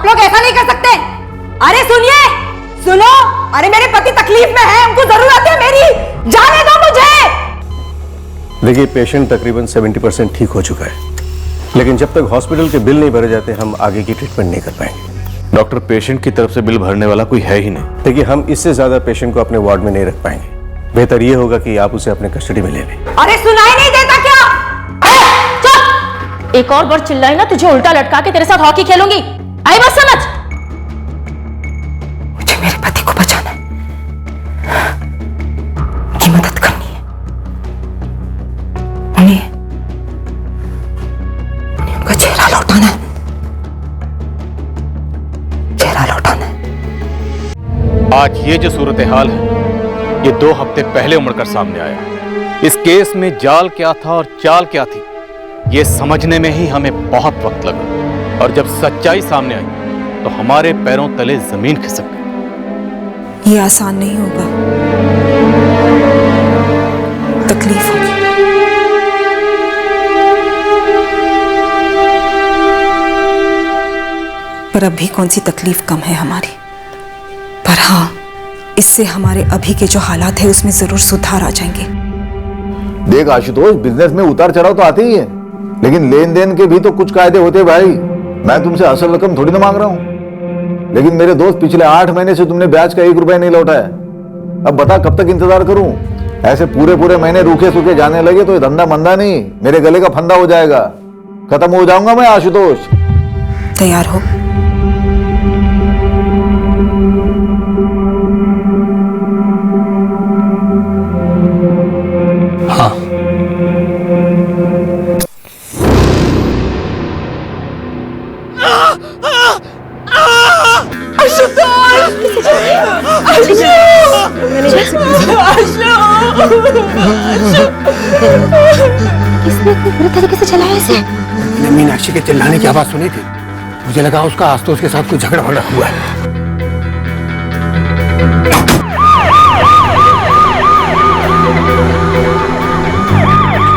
आप लोग ऐसा नहीं कर सकते। अरे सुनिए, सुनो, अरे मेरे पति तकलीफ में है, उनको जरूरत है मेरी, जाने दो मुझे। देखिए, पेशेंट तकरीबन 70% ठीक हो चुका है, लेकिन जब तक हॉस्पिटल के बिल नहीं भरे जाते हम आगे की ट्रीटमेंट नहीं कर पाएंगे। डॉक्टर, पेशेंट की तरफ से बिल भरने वाला कोई है ही नहीं। देखिए, हम इससे ज्यादा पेशेंट को अपने वार्ड में नहीं रख पाएंगे। बेहतर ये होगा कि आप उसे अपने कस्टडी में ले लें। अरे सुनाई नहीं देता क्या? चुप! एक और बार चिल्लाई ना, तुझे उल्टा लटका के तेरे साथ हॉकी खेलूंगी। आई बात समझ? मुझे मेरे पति को बचाना है, उनकी मदद करनी है, उन्हें उनका चेहरा लौटाना है, चेहरा लौटाना है। आज ये जो सूरत हाल है, ये 2 हफ्ते पहले उमड़कर सामने आया। इस केस में जाल क्या था और चाल क्या थी, ये समझने में ही हमें बहुत वक्त लगा, और जब सच्चाई सामने आई तो हमारे पैरों तले जमीन खिसक गई। ये आसान नहीं होगा, तकलीफ होगी। पर अभी कौन सी तकलीफ कम है हमारी। पर हाँ, इससे हमारे अभी के जो हालात है उसमें जरूर सुधार आ जाएंगे। देख आशुतोष, बिजनेस में उतार चढ़ाव तो आते ही है, लेकिन लेन देन के भी तो कुछ कायदे होते हैं भाई। मैं तुमसे असल रकम थोड़ी ना मांग रहा हूँ, लेकिन मेरे दोस्त पिछले 8 महीने से तुमने ब्याज का 1 रुपया नहीं लौटाया। अब बता कब तक इंतजार करूं? ऐसे पूरे पूरे महीने रूखे सूखे जाने लगे तो ये धंधा मंदा नहीं, मेरे गले का फंदा हो जाएगा। खत्म हो जाऊंगा मैं आशुतोष। तैयार हो? हाँ। किसने इतने बुरे तरीके से चलाया इसे? मैंने मीनाक्षी के चिल्लाने की आवाज सुनी थी, मुझे लगा उसका आशुतोष के साथ कुछ झगड़ा वगड़ा हुआ है।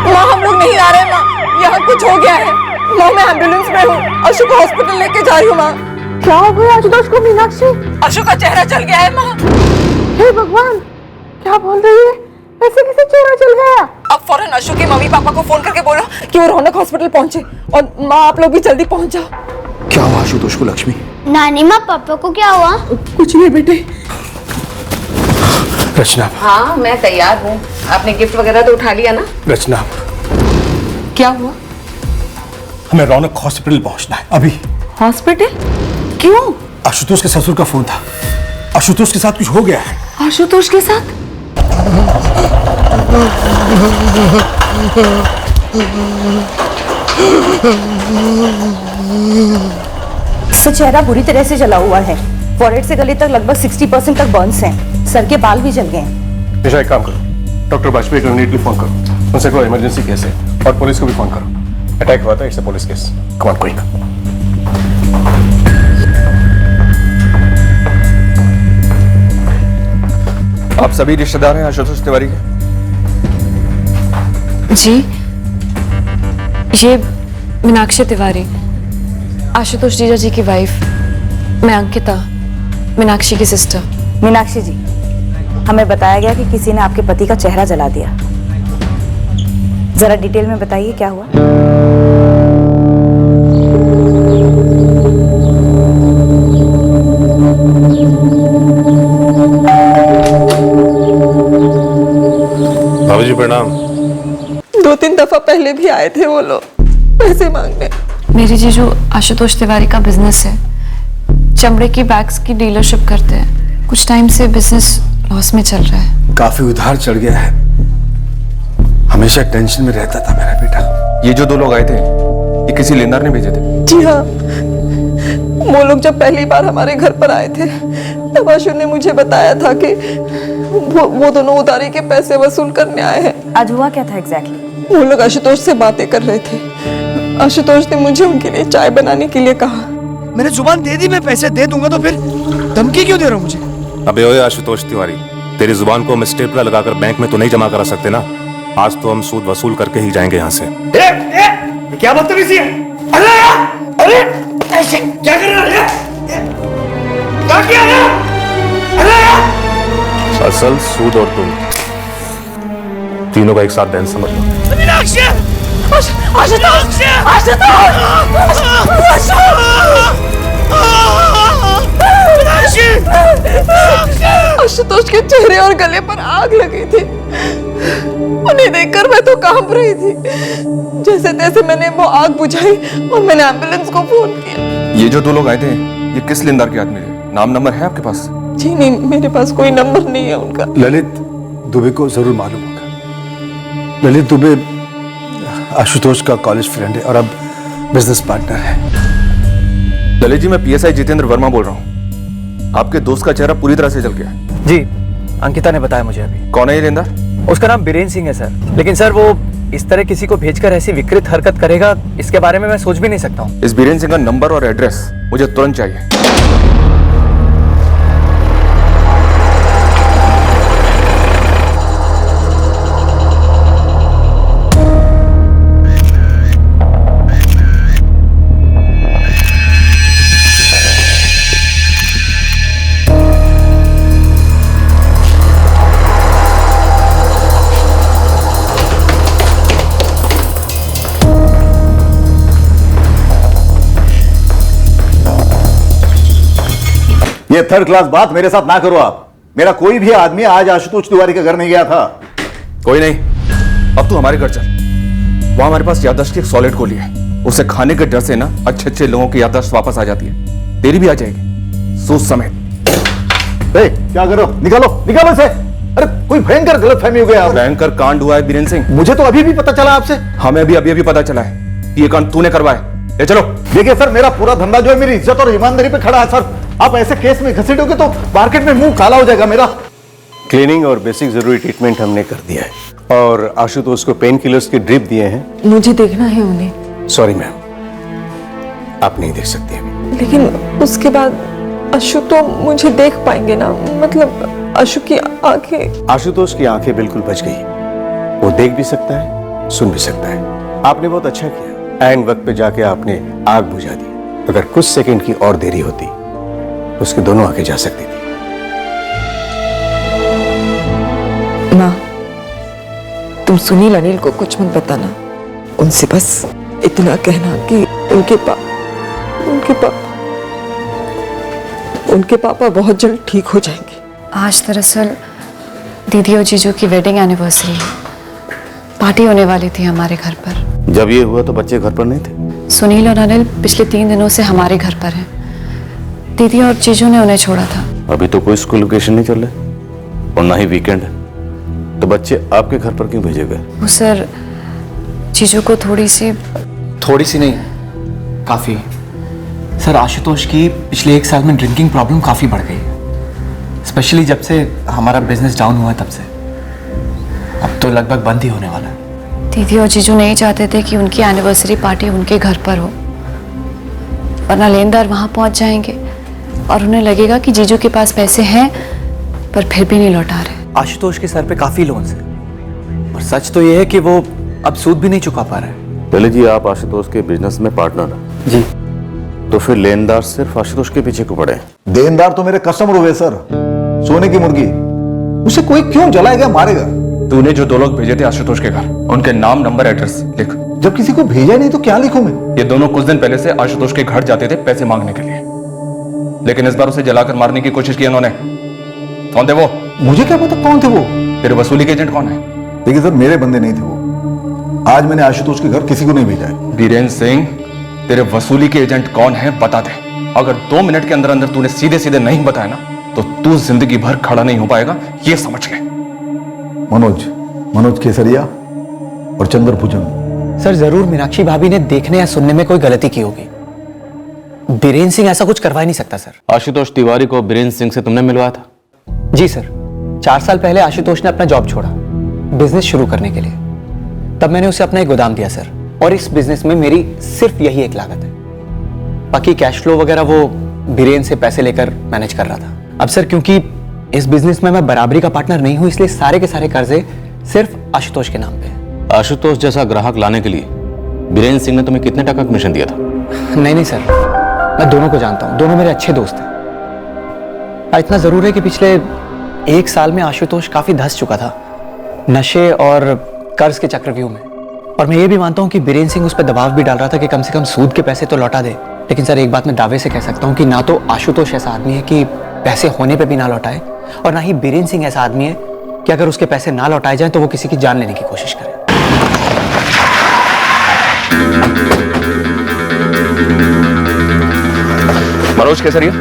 माँ, हम लोग नहीं आ रहे माँ, यहाँ कुछ हो गया है। माँ, मैं एम्बुलेंस में हूँ, अशोक को हॉस्पिटल लेके जा रही हूँ। माँ, क्या हो गया आशुतोष को? मीनाक्षी, अशोक का चेहरा चल गया है। माँ, हे भगवान, क्या बोल रही है? ऐसे कैसे चेहरा चल गया? अब फौरन अशोक के मम्मी पापा को फोन करके बोलो कि वो रौनक हॉस्पिटल पहुंचे, और माँ आप लोग भी जल्दी पहुंच जाओ। क्या हुआ आशुतोष को लक्ष्मी? नानी माँ, पापा को क्या हुआ? कुछ नहीं बेटे। रचना। हाँ, मैं तैयार हूँ। आपने गिफ्ट वगैरह तो उठा लिया ना? रचना, क्या हुआ? हमें रौनक हॉस्पिटल पहुंचना है अभी। हॉस्पिटल? क्यों? आशुतोष के ससुर का फोन था, आशुतोष के साथ कुछ हो गया है। आशुतोष के साथ? इसका चेहरा बुरी तरह से जला हुआ है, फोrehead से गले तक लगभग 60% तक बर्न्स हैं, सर के बाल भी जल गए हैं। निशा, एक काम करो, डॉक्टर वाजपेयी को इमीडिएटली फोन करो, उनसे कोई इमरजेंसी केस है, और पुलिस को भी फोन करो। अटैक हुआ था, it's a police case. Come on, quick. आप सभी रिश्तेदार हैं आशुतोष तिवारी के? जी, ये मीनाक्षी तिवारी, आशुतोष जीजा जी की वाइफ। मैं अंकिता, मीनाक्षी की सिस्टर। मीनाक्षी जी, हमें बताया गया कि किसी ने आपके पति का चेहरा जला दिया। जरा डिटेल में बताइए क्या हुआ। बाबूजी प्रणाम। 2-3 दफा पहले भी आए थे वो लोग पैसे मांगने। मेरे जीजू आशुतोष तिवारी का बिजनेस है, चमड़े की बैग्स की डीलरशिप करते हैं। कुछ टाइम से बिजनेस लॉस में चल रहा है। काफी उधार चढ़ गया है, हमेशा टेंशन में रहता था मेरा बेटा। ये जो 2 लोग आए थे, ये किसी लेनदार ने भेजे थे? जी हाँ, वो लोग जब पहली बार हमारे घर पर आए थे तब आशु ने मुझे बताया था कि वो दोनों उधारी के पैसे वसूल करने आए हैं। आज हुआ क्या था एग्जैक्टली? वो लोग आशुतोष से बातें कर रहे थे। आशुतोष ने मुझे उनके लिए चाय बनाने के लिए कहा। मैंने जुबान दे दी, मैं पैसे दे दूंगा, तो फिर धमकी क्यों दे रहा हूँ मुझे? अबे ओए आशुतोष तिवारी, तेरी जुबान को हम स्टेपलर लगाकर बैंक में तो नहीं जमा करा सकते ना। आज तो हम सूद वसूल करके ही जाएंगे यहाँ से। क्या बदतमीजी है? अरे क्या कर रहा है? असल, सूद और तुम तीनों का एक साथ दैन समझ लो। आशुतोष के चेहरे और गले पर आग लगी थी। उन्हें देखकर मैं तो कांप रही थी। जैसे तैसे मैंने वो आग बुझाई और मैंने एम्बुलेंस को फोन किया। ये जो 2 लोग आए थे, ये किस लेनदार के आदमी थे? नाम नंबर है आपके पास? जी नहीं, मेरे पास कोई नंबर नहीं है उनका। ललित दुबे को जरूर मालूम होगा। ललित दुबे आशुतोष का कॉलेज फ्रेंड है और अब बिजनेस पार्टनर है। ललित जी, मैं पीएसआई जितेंद्र वर्मा बोल रहा हूँ। आपके दोस्त का चेहरा पूरी तरह से जल गया है। जी, अंकिता ने बताया मुझे अभी। कौन है ये लेनदार? उसका नाम बीरेन सिंह है सर। लेकिन सर वो इस तरह किसी को भेजकर ऐसी विकृत हरकत करेगा, इसके बारे में मैं सोच भी नहीं सकता हूँ। इस बीरेन सिंह का नंबर और एड्रेस मुझे तुरंत चाहिए। ये थर्ड क्लास बात मेरे साथ ना करो आप। मेरा कोई भी आदमी आज आशुतोष तिवारी के घर नहीं गया था। कोई नहीं, अब तू हमारे घर चल। वहां हमारे पास याददाश्त की एक सॉलिड गोली है। उसे खाने के डर से ना अच्छे लोगों की याददाश्त वापस आ जाती है। तेरी भी आ जाएगी, सूद समेत। क्या करो? निकालो निकालो इसे। अरे कोई भयंकर गलतफहमी हो गया। भयंकर कांड हुआ है बीरेन सिंह। मुझे तो अभी भी पता चला आपसे। हमें भी अभी पता चला है। ये कांड तूने करवाया। ले चलो। देखिए सर, मेरा पूरा धंधा जो है मेरी इज्जत और ईमानदारी पे खड़ा है सर। आप ऐसे केस में घसीटोगे तो मार्केट में मुंह काला हो जाएगा मेरा। क्लीनिंग और बेसिक जरूरी ट्रीटमेंट हमने कर दिया है और आशुतोष को पेन किलर्स की ड्रिप दिए हैं। मुझे देखना है उन्हें। सॉरी मैम, आप नहीं देख सकती अभी। लेकिन उसके बाद अशु तो मुझे देख पाएंगे ना? मतलब अशु की आंखें। आशुतोष की आंखें बिल्कुल बच गई। वो देख भी सकता है, सुन भी सकता है। आपने बहुत अच्छा किया। ऐन वक्त पे जाके आपने आग बुझा दी। अगर कुछ सेकंड की और देरी होती तो उसकी दोनों आंखें जा सकती थी। माँ, तुम सुनील अनिल को कुछ मत बताना। उनसे बस इतना कहना कि उनके पापा बहुत जल्द ठीक हो जाएंगे। आज दरअसल दीदी और जीजू की वेडिंग एनिवर्सरी है। पार्टी होने वाली थी हमारे घर पर। जब ये हुआ तो बच्चे घर पर नहीं थे। सुनील और अनिल पिछले 3 दिनों से हमारे घर पर हैं। दीदी और जीजू ने उन्हें छोड़ा था। अभी तो कोई स्कूल वेकेशन नहीं चल रहा और ना ही वीकेंड है, तो बच्चे आपके घर पर क्यों भेजे गए? वो सर, जीजू को थोड़ी सी नहीं, काफी। सर, आशुतोष की पिछले 1 साल में ड्रिंकिंग प्रॉब्लम काफी बढ़ गई है। स्पेशली जब से हमारा बिजनेस डाउन हुआ तब से। अब तो लगभग बंद ही होने वाला है। दीदी और जीजू नहीं चाहते थे कि उनकी एनिवर्सरी पार्टी उनके घर पर हो, वरना लेनदार वहां पहुंच जाएंगे और उन्हें लगेगा कि जीजू के पास पैसे हैं पर फिर भी नहीं लौटा रहे। आशुतोष के सर पे काफी लोन्स हैं और सच तो ये है कि वो अब सूद भी नहीं चुका पा रहा है। ललित जी, आप आशुतोष के बिजनेस में पार्टनर हैं। जी। तो फिर लेनदार सिर्फ आशुतोष के पीछे क्यों पड़े? देनदार तो मेरे कस्टमर हुए सर। सोने की मुर्गी, उसे कोई क्यों जलाएगा, मारेगा? तूने जो 2 लोग भेजे थे आशुतोष के घर, उनके नाम नंबर एड्रेस लिख। जब किसी को भेजा नहीं तो क्या लिखूं मैं? ये दोनों कुछ दिन पहले से आशुतोष के घर जाते थे पैसे मांगने के लिए, लेकिन इस बार उसे जलाकर मारने की कोशिश की उन्होंने। कौन थे वो? मुझे क्या पता कौन थे वो। तेरे वसूली के एजेंट कौन है? देखिए सर, मेरे बंदे नहीं थे वो। आज मैंने आशुतोष के घर किसी को नहीं भेजा है। बीरेन सिंह, तेरे वसूली के एजेंट कौन है बता दे। अगर 2 मिनट के अंदर अंदर तूने सीधे सीधे नहीं बताया ना तो तू जिंदगी भर खड़ा नहीं हो पाएगा, ये समझ ले। मनोज केसरिया और चंद्रभुजन। सर, जरूर मीनाक्षी भाभी ने देखने या सुनने में कोई गलती की होगी। बीरेन सिंह ऐसा कुछ करवा ही नहीं सकता सर। आशुतोष तिवारी को बीरेन सिंह से तुमने मिलवाया था? जी सर, 4 साल पहले आशुतोष ने अपना जॉब छोड़ा बिजनेस शुरू करने के लिए। तब मैंने उसे अपना एक गोदाम दिया सर, और इस बिजनेस में मेरी सिर्फ यही एक लागत है। बाकी कैश फ्लो वगैरह वो बीरेन से पैसे लेकर मैनेज कर रहा था। अब सर, क्योंकि इस बिजनेस में मैं बराबरी का पार्टनर नहीं हूं, इसलिए सारे के सारे कर्जे सिर्फ आशुतोष के नाम पे है। आशुतोष जैसा ग्राहक लाने के लिए बीरेन सिंह ने तुम्हें कितने टका कमीशन दिया था? नहीं सर, मैं दोनों को जानता हूं। दोनों मेरे अच्छे दोस्त हैं। इतना जरूर है कि पिछले 1 साल में आशुतोष काफी धंस चुका था नशे और कर्ज के चक्रव्यूह में। और मैं ये भी मानता हूँ कि बीरेन सिंह उस पर दबाव भी डाल रहा था कि कम से कम सूद के पैसे तो लौटा दे। लेकिन सर, एक बात मैं दावे से कह सकता हूँ कि ना तो आशुतोष ऐसा आदमी है कि पैसे होने पे भी ना लौटाए, और ना ही बीरेन सिंह ऐसा आदमी है कि अगर उसके पैसे ना लौटाए जाएं तो वो किसी की जान लेने की कोशिश करे। मनोज केसरिया।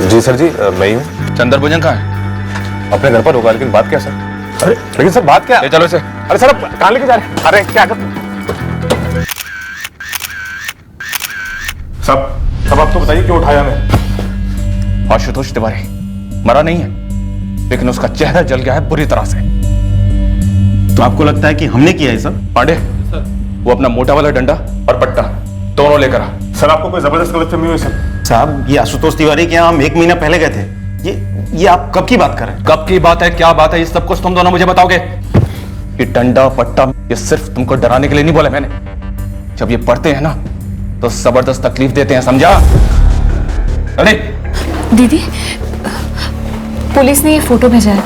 जी सर जी, मैं ही हूँ। चंदर भोजन कहाँ है? अपने घर पर होगा, लेकिन बात क्या सर? अरे लेकिन सर बात क्या? चलो इसे। अरे सर, अब कहाँ लेके जा रहे हैं? अरे क्या कर सब आप तो बताइए, क्यों उठाया हमें? आशुतोष तिवारी मरा नहीं है, लेकिन उसका चेहरा जल गया है बुरी तरह से। तो आपको लगता है कि हमने किया है सब? पांडे, वो अपना मोटा वाला डंडा और पट्टा दोनों लेकर आ। सर, आपको कोई जबरदस्त गलतफहमी हुई सर? साहब, ये आशुतोष तिवारी के यहाँ हम 1 महीना पहले गए थे। ये आप कब की बात कर रहे हैं? कब की बात है, क्या बात है, इस सब कुछ तुम दोनों मुझे बताओगे। ये डंडा पट्टा ये सिर्फ तुमको डराने के लिए नहीं बोला मैंने। जब ये पढ़ते हैं ना तो जबरदस्त तकलीफ देते हैं, समझा? अरे दीदी, पुलिस ने ये फोटो भेजा है,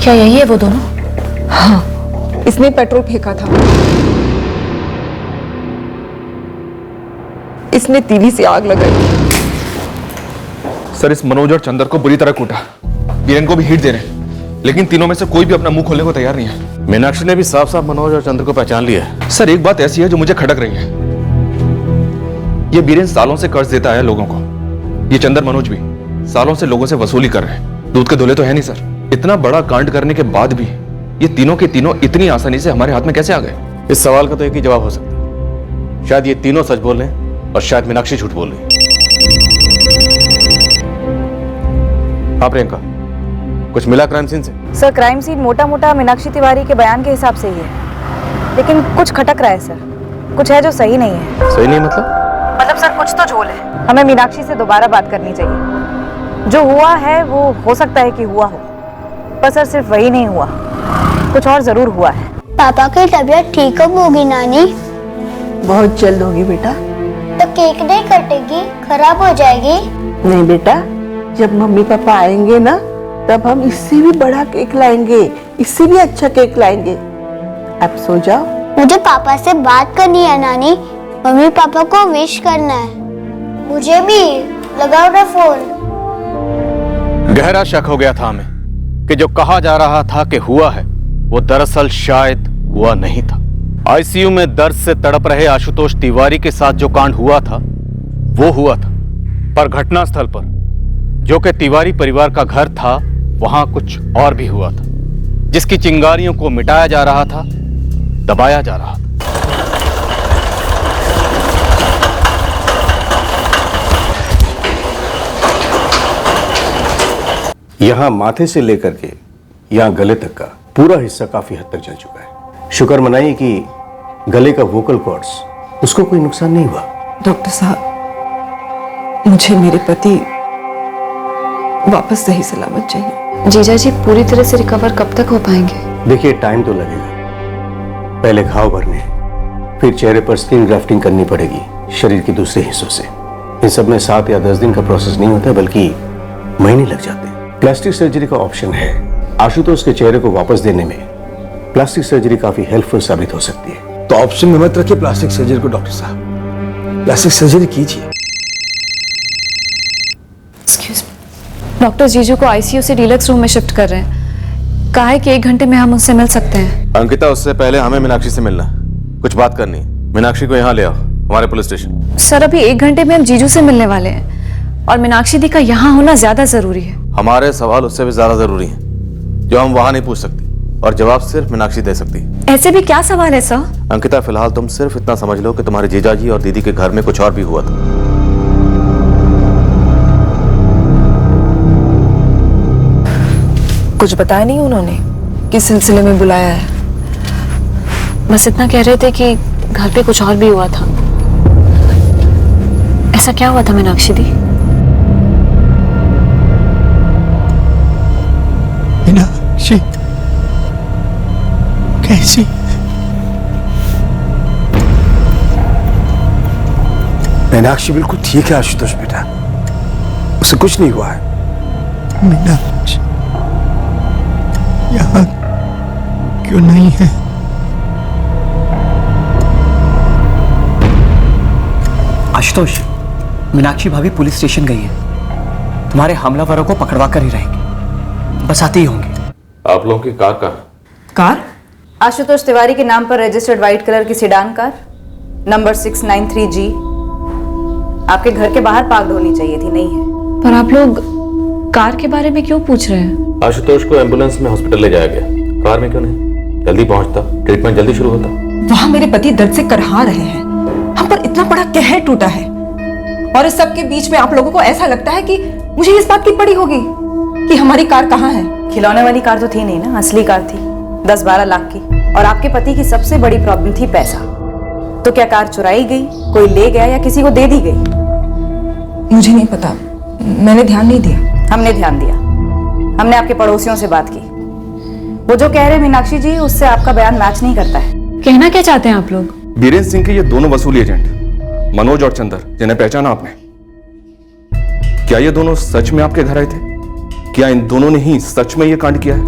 क्या यही है वो दोनों? हाँ, इसने पेट्रोल फेंका था, इसने टीवी से आग लगाई। सर, इस मनोज और चंदर को बुरी तरह कूटा, बीरेन को भी हिट दे रहे हैं, लेकिन तीनों में से कोई भी अपना मुंह खोलने को तैयार नहीं है। मीनाक्षी ने भी साफ साफ मनोज और चंद्र को पहचान लिया है। सर, एक बात ऐसी है जो मुझे खटक रही है। ये बीरेन सालों से कर्ज देता है लोगों को, ये चंदर मनोज भी सालों से लोगों से वसूली कर रहे हैं। दूध के धोले तो है नहीं सर। इतना बड़ा कांड करने के बाद भी ये तीनों के तीनों इतनी आसानी से हमारे हाथ में कैसे आ गए? इस सवाल का तो एक ही जवाब हो सकता है, शायद ये तीनों सच बोल रहे हैं और शायद मीनाक्षी झूठ बोल रही है। हाँ प्रियंका, कुछ मिला क्राइम सीन से? सर, क्राइम सीन मोटा मोटा मीनाक्षी तिवारी के बयान के हिसाब से ही है, लेकिन कुछ खटक रहा है सर। कुछ है जो सही नहीं है। सही नहीं मतलब सर, कुछ तो झोल है। हमें मीनाक्षी से दोबारा बात करनी चाहिए। जो हुआ है वो हो सकता है कि हुआ हो, पर सर सिर्फ वही नहीं हुआ, कुछ और जरूर हुआ है। पापा की तबीयत ठीक कब होगी नानी? बहुत जल्द होगी बेटा। तो केक नहीं कटेगी, खराब हो जाएगी? नहीं बेटा, जब मम्मी पापा आएंगे ना तब हम इससे भी बड़ा केक लाएंगे, इससे भी अच्छा केक लाएंगे। अब सो जाओ। मुझे पापा से बात करनी है नानी, मम्मी पापा को विश करना है। मुझे भी लगाओ ना फोन। गहरा शक हो गया था हमें कि जो कहा जा रहा था कि हुआ है वो दरअसल शायद हुआ नहीं था। आईसीयू में दर्द से तड़प रहे आशुतोष तिवारी के साथ जो कांड हुआ था वो हुआ था, पर घटनास्थल पर जो कि तिवारी परिवार का घर था वहां कुछ और भी हुआ था, जिसकी चिंगारियों को मिटाया जा रहा था, दबाया जा रहा था। यहां माथे से लेकर के यहां गले तक का पूरा हिस्सा काफी हद तक जल चुका है। शुक्र मनाइए कि गले का वोकल कॉर्ड्स उसको कोई नुकसान नहीं हुआ। डॉक्टर साहब, मुझे मेरे पति वापस सही सलामत चाहिए। जीजा जी पूरी तरह से रिकवर कब तक हो पाएंगे? देखिए, टाइम तो लगेगा। पहले घाव भरने हैं, फिर चेहरे पर स्किन ग्राफ्टिंग करनी पड़ेगी शरीर के दूसरे हिस्सों से। इन सब में 7 या 10 दिन का प्रोसेस नहीं होता, बल्कि महीने लग जाते हैं। प्लास्टिक सर्जरी का ऑप्शन है। आशुतोष के चेहरे को वापस देने में प्लास्टिक सर्जरी काफी हेल्पफुल साबित हो सकती है। तो ऑप्शन में मत रखिए प्लास्टिक सर्जरी को डॉक्टर साहब, प्लास्टिक सर्जरी कीजिए। डॉक्टर जीजू को आईसीयू से डीलक्स रूम में शिफ्ट कर रहे हैं। कहा है कि 1 घंटे में हम उससे मिल सकते हैं। अंकिता, उससे पहले हमें मीनाक्षी से मिलना, कुछ बात करनी। मीनाक्षी को यहाँ ले आओ, हमारे पुलिस स्टेशन। सर, अभी 1 घंटे में हम जीजू से मिलने वाले हैं और मीनाक्षी दी का यहाँ होना ज्यादा जरूरी है। हमारे सवाल उससे भी ज्यादा जरूरी हैं, जो हम वहां नहीं पूछ सकती, और जवाब सिर्फ मीनाक्षी दे सकती। ऐसे भी क्या सवाल है सर? अंकिता, फिलहाल तुम सिर्फ इतना समझ लो कि तुम्हारे जीजाजी और दीदी के घर में कुछ और भी हुआ था। कुछ बताया नहीं उन्होंने किस सिलसिले में बुलाया है? बस इतना कह रहे थे कि घर पे कुछ और भी हुआ था। ऐसा क्या हुआ था मीनाक्षी दी? मीनाक्षी कैसी? मीनाक्षी बिल्कुल ठीक है आशुतोष बेटा, उसे कुछ नहीं हुआ है। मीनाक्षी यहाँ क्यों नहीं है? आशुतोष, मीनाक्षी भाभी पुलिस स्टेशन गई है। तुम्हारे हमलावरों को पकड़वा कर ही रहेंगे, बस आते ही होंगे। आप लोगों की कार कहाँ? कार आशुतोष तिवारी के नाम पर रजिस्टर्ड व्हाइट कलर की सेडान कार नंबर 693G आपके घर के बाहर पार्क होनी चाहिए थी, नहीं है। पर आप लोग कार के बारे में क्यों पूछ रहे हैं? आशुतोष को एम्बुलेंस में हॉस्पिटल ले जाया गया, कार में क्यों नहीं? जल्दी पहुंचता, ट्रीटमेंट जल्दी शुरू होता। वहाँ मेरे पति दर्द से करहा रहे हैं, हम पर इतना बड़ा कहर टूटा है, और इस सब के बीच में आप लोगों को ऐसा लगता है कि मुझे इस बात की पड़ी होगी कि हमारी कार कहाँ है। खिलौने वाली कार तो थी नहीं ना, असली कार थी 10-12 लाख की। और आपके पति की सबसे बड़ी प्रॉब्लम थी पैसा। तो क्या कार चुराई गई, कोई ले गया या किसी को दे दी गई? मुझे नहीं पता, मैंने ध्यान नहीं दिया। हमने ध्यान दिया, हमने आपके पड़ोसियों से बात की। वो जो कह रहे हैं मीनाक्षी जी, उससे आपका बयान मैच नहीं करता है। कहना क्या चाहते हैं आप लोग? बीरेंद्र सिंह के ये दोनों वसूली एजेंट मनोज और चंदर, जिन्हें पहचाना आपने, क्या ये दोनों सच में आपके घर आए थे? क्या इन दोनों ने ही सच में ये कांड किया है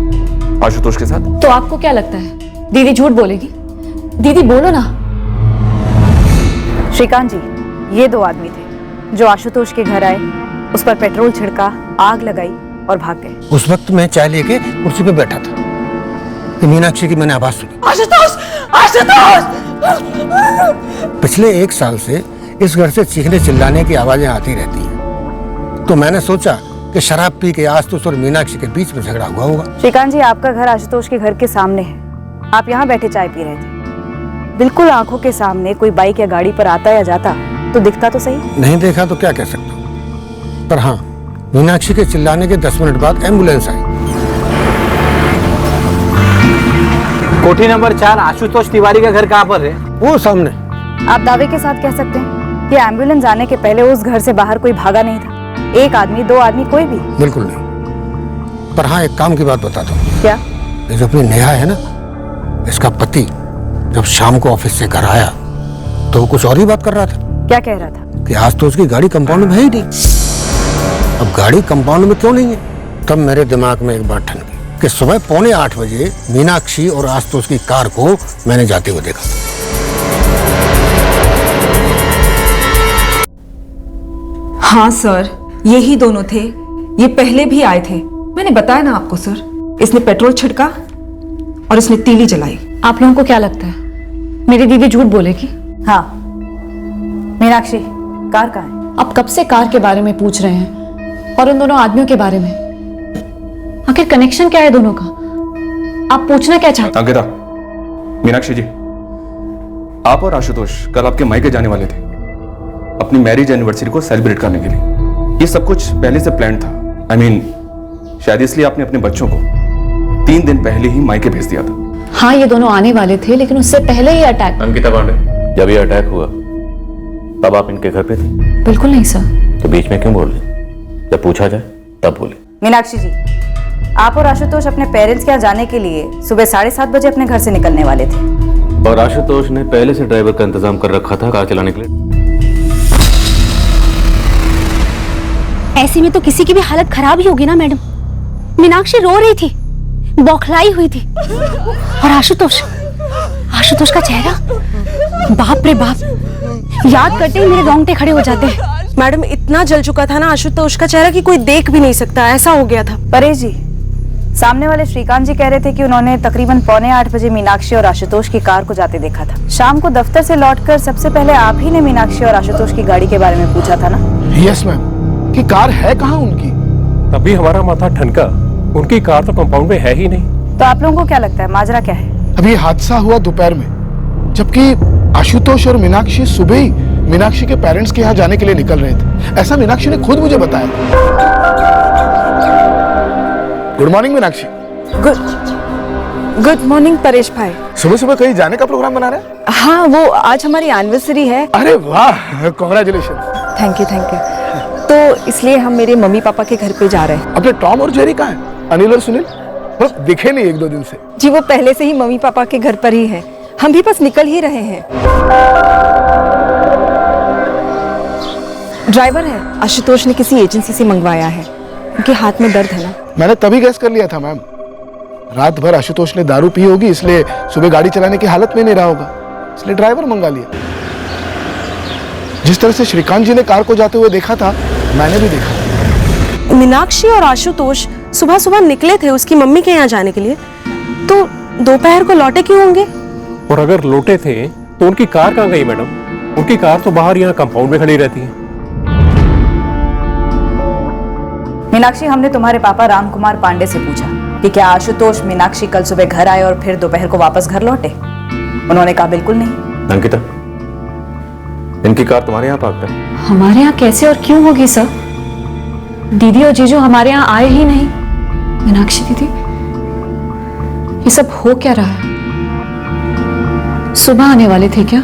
आशुतोष के साथ? तो आपको क्या लगता है दीदी झूठ बोलेगी? दीदी बोलो ना। श्रीकांत जी, ये 2 आदमी थे जो आशुतोष के घर आए, उस पर पेट्रोल छिड़का, आग लगाई और भाग गए। उस वक्त मैं चाय लेके कुर्सी पे बैठा था कि मीनाक्षी की मैंने आवाज सुनी। आशुतोष! आशुतोष! पिछले 1 साल से इस घर से चीखने चिल्लाने की आवाजें आती रहती हैं, तो मैंने सोचा कि शराब पी के आशुतोष और मीनाक्षी के बीच में झगड़ा हुआ होगा। श्रीकांत जी, आपका घर आशुतोष के घर के सामने है, आप यहाँ बैठे चाय पी रहे थे, बिल्कुल आंखों के सामने कोई बाइक या गाड़ी पर आता या जाता तो दिखता तो सही। नहीं देखा तो क्या कह सकता हूँ, पर हाँ, मीनाक्षी के चिल्लाने के 10 मिनट बाद एम्बुलेंस आई। कोठी नंबर 4 आशुतोष तिवारी का घर कहाँ पर है? वो सामने। आप दावे के साथ कह सकते हैं कि एम्बुलेंस आने के पहले उस घर से बाहर कोई भागा नहीं था? 1 आदमी, 2 आदमी, कोई भी? बिल्कुल नहीं, पर हाँ एक काम की बात बताता हूँ। क्या? ये जो अपनी नेहा है ना, इसका पति जब शाम को ऑफिस से घर आया तो वो कुछ और ही बात कर रहा था। क्या कह रहा था? कि आज तो उसकी गाड़ी कंपाउंड में है ही नहीं। अब गाड़ी कंपाउंड में क्यों नहीं है? तब मेरे दिमाग में एक बात ठन गई कि सुबह 7:45 बजे मीनाक्षी और आशुतोष की कार को मैंने जाते हुए देखा। हाँ सर, यही दोनों थे, ये पहले भी आए थे, मैंने बताया ना आपको सर। इसने पेट्रोल छिड़का और इसने तीली जलाई। आप लोगों को क्या लगता है मेरी दीदी झूठ बोलेगी? हाँ। मीनाक्षी, कार कहाँ है? आप कब से कार के बारे में पूछ रहे हैं और उन दोनों आदमियों के बारे में? आखिर कनेक्शन क्या है दोनों का? आप पूछना क्या चाहते? अंकिता, मीनाक्षी जी, आप और आशुतोष कल आपके मायके जाने वाले थे अपनी मैरिज एनिवर्सरी को सेलिब्रेट करने के लिए। ये सब कुछ पहले से प्लान था। I mean, शायद इसलिए आपने अपने बच्चों को 3 दिन पहले ही मायके भेज दिया था। हाँ, ये दोनों आने वाले थे, लेकिन उससे पहले ही अटैक। अंकिता पांडे, जब ये अटैक हुआ तब आप इनके घर पे थे? बिल्कुल नहीं सर। तो बीच में क्यों बोल रहे? जब पूछा जाए तब बोले। मीनाक्षी जी, आप और आशुतोष अपने पेरेंट्स के यहाँ जाने के लिए सुबह 7:30 बजे अपने घर से निकलने वाले थे, और आशुतोष ने पहले से ड्राइवर का इंतजाम कर रखा था कार चलाने के लिए। ऐसे में तो किसी की भी हालत खराब ही होगी ना मैडम। मीनाक्षी रो रही थी, बौखलाई हुई थी, और आशुतोष का चेहरा, बाप रे बाप, याद करते ही मेरे रोंगटे खड़े हो जाते हैं। मैडम, इतना जल चुका था ना आशुतोष का चेहरा कि कोई देख भी नहीं सकता, ऐसा हो गया था। परेश जी, सामने वाले श्रीकांत जी कह रहे थे कि उन्होंने तकरीबन 7:45 बजे मीनाक्षी और आशुतोष की कार को जाते देखा था। शाम को दफ्तर से लौटकर सबसे पहले आप ही ने मीनाक्षी और आशुतोष की गाड़ी के बारे में पूछा था ना? यस मैम, कि कार है कहाँ उनकी? तभी हमारा माथा ठनका, उनकी कार तो कंपाउंड में है ही नहीं। तो आप लोगों को क्या लगता है माजरा क्या है? अभी हादसा हुआ दोपहर में, जबकि आशुतोष और मीनाक्षी सुबह ही मीनाक्षी के पेरेंट्स के यहाँ जाने के लिए निकल रहे थे। ऐसा मीनाक्षी ने खुद मुझे बताया। Good morning Meenakshi. Good morning Paresh भाई। सुबह सुबह कहीं जाने का प्रोग्राम बना रहे हैं? हाँ, वो आज हमारी एनिवर्सरी है। अरे वाह, कॉन्ग्रेचुलेशन। Thank you. तो इसलिए हम मेरे मम्मी पापा के घर पे जा रहे हैं। अपने टॉम और जेरी कहाँ हैं? अनिल और सुनील दिखे नहीं 1-2 दिन से। जी, वो पहले से ही मम्मी पापा के घर पर ही है, हम भी बस निकल ही रहे हैं। ड्राइवर है, आशुतोष ने किसी एजेंसी से मंगवाया है। उनके हाथ में दर्द है ना। मैंने तभी गैस कर लिया था मैम। रात भर आशुतोष ने दारू पी होगी, इसलिए सुबह गाड़ी चलाने की हालत में नहीं रहा होगा, इसलिए ड्राइवर मंगा लिया। जिस तरह से श्रीकांत जी ने कार को जाते हुए देखा था, मैंने भी देखा। मीनाक्षी और आशुतोष सुबह सुबह निकले थे उसकी मम्मी के यहाँ जाने के लिए, तो दोपहर को लौटे क्यों होंगे? और अगर लौटे थे तो उनकी कार कहाँ गई मैडम? उनकी कार तो बाहर यहाँ कंपाउंड में खड़ी रहती है। मीनाक्षी, हमने तुम्हारे पापा रामकुमार पांडे से पूछा कि क्या आशुतोष मीनाक्षी कल सुबह घर आए और फिर दोपहर को वापस घर लौटे। उन्होंने कहा बिल्कुल नहीं। अंकिता, इनकी कार तुम्हारे यहाँ पार्क है? हमारे यहाँ कैसे और क्यों होगी सर? दीदी और जीजू हमारे यहाँ आए ही नहीं। मीनाक्षी दीदी, ये सब हो क्या रहा है? सुबह आने वाले थे क्या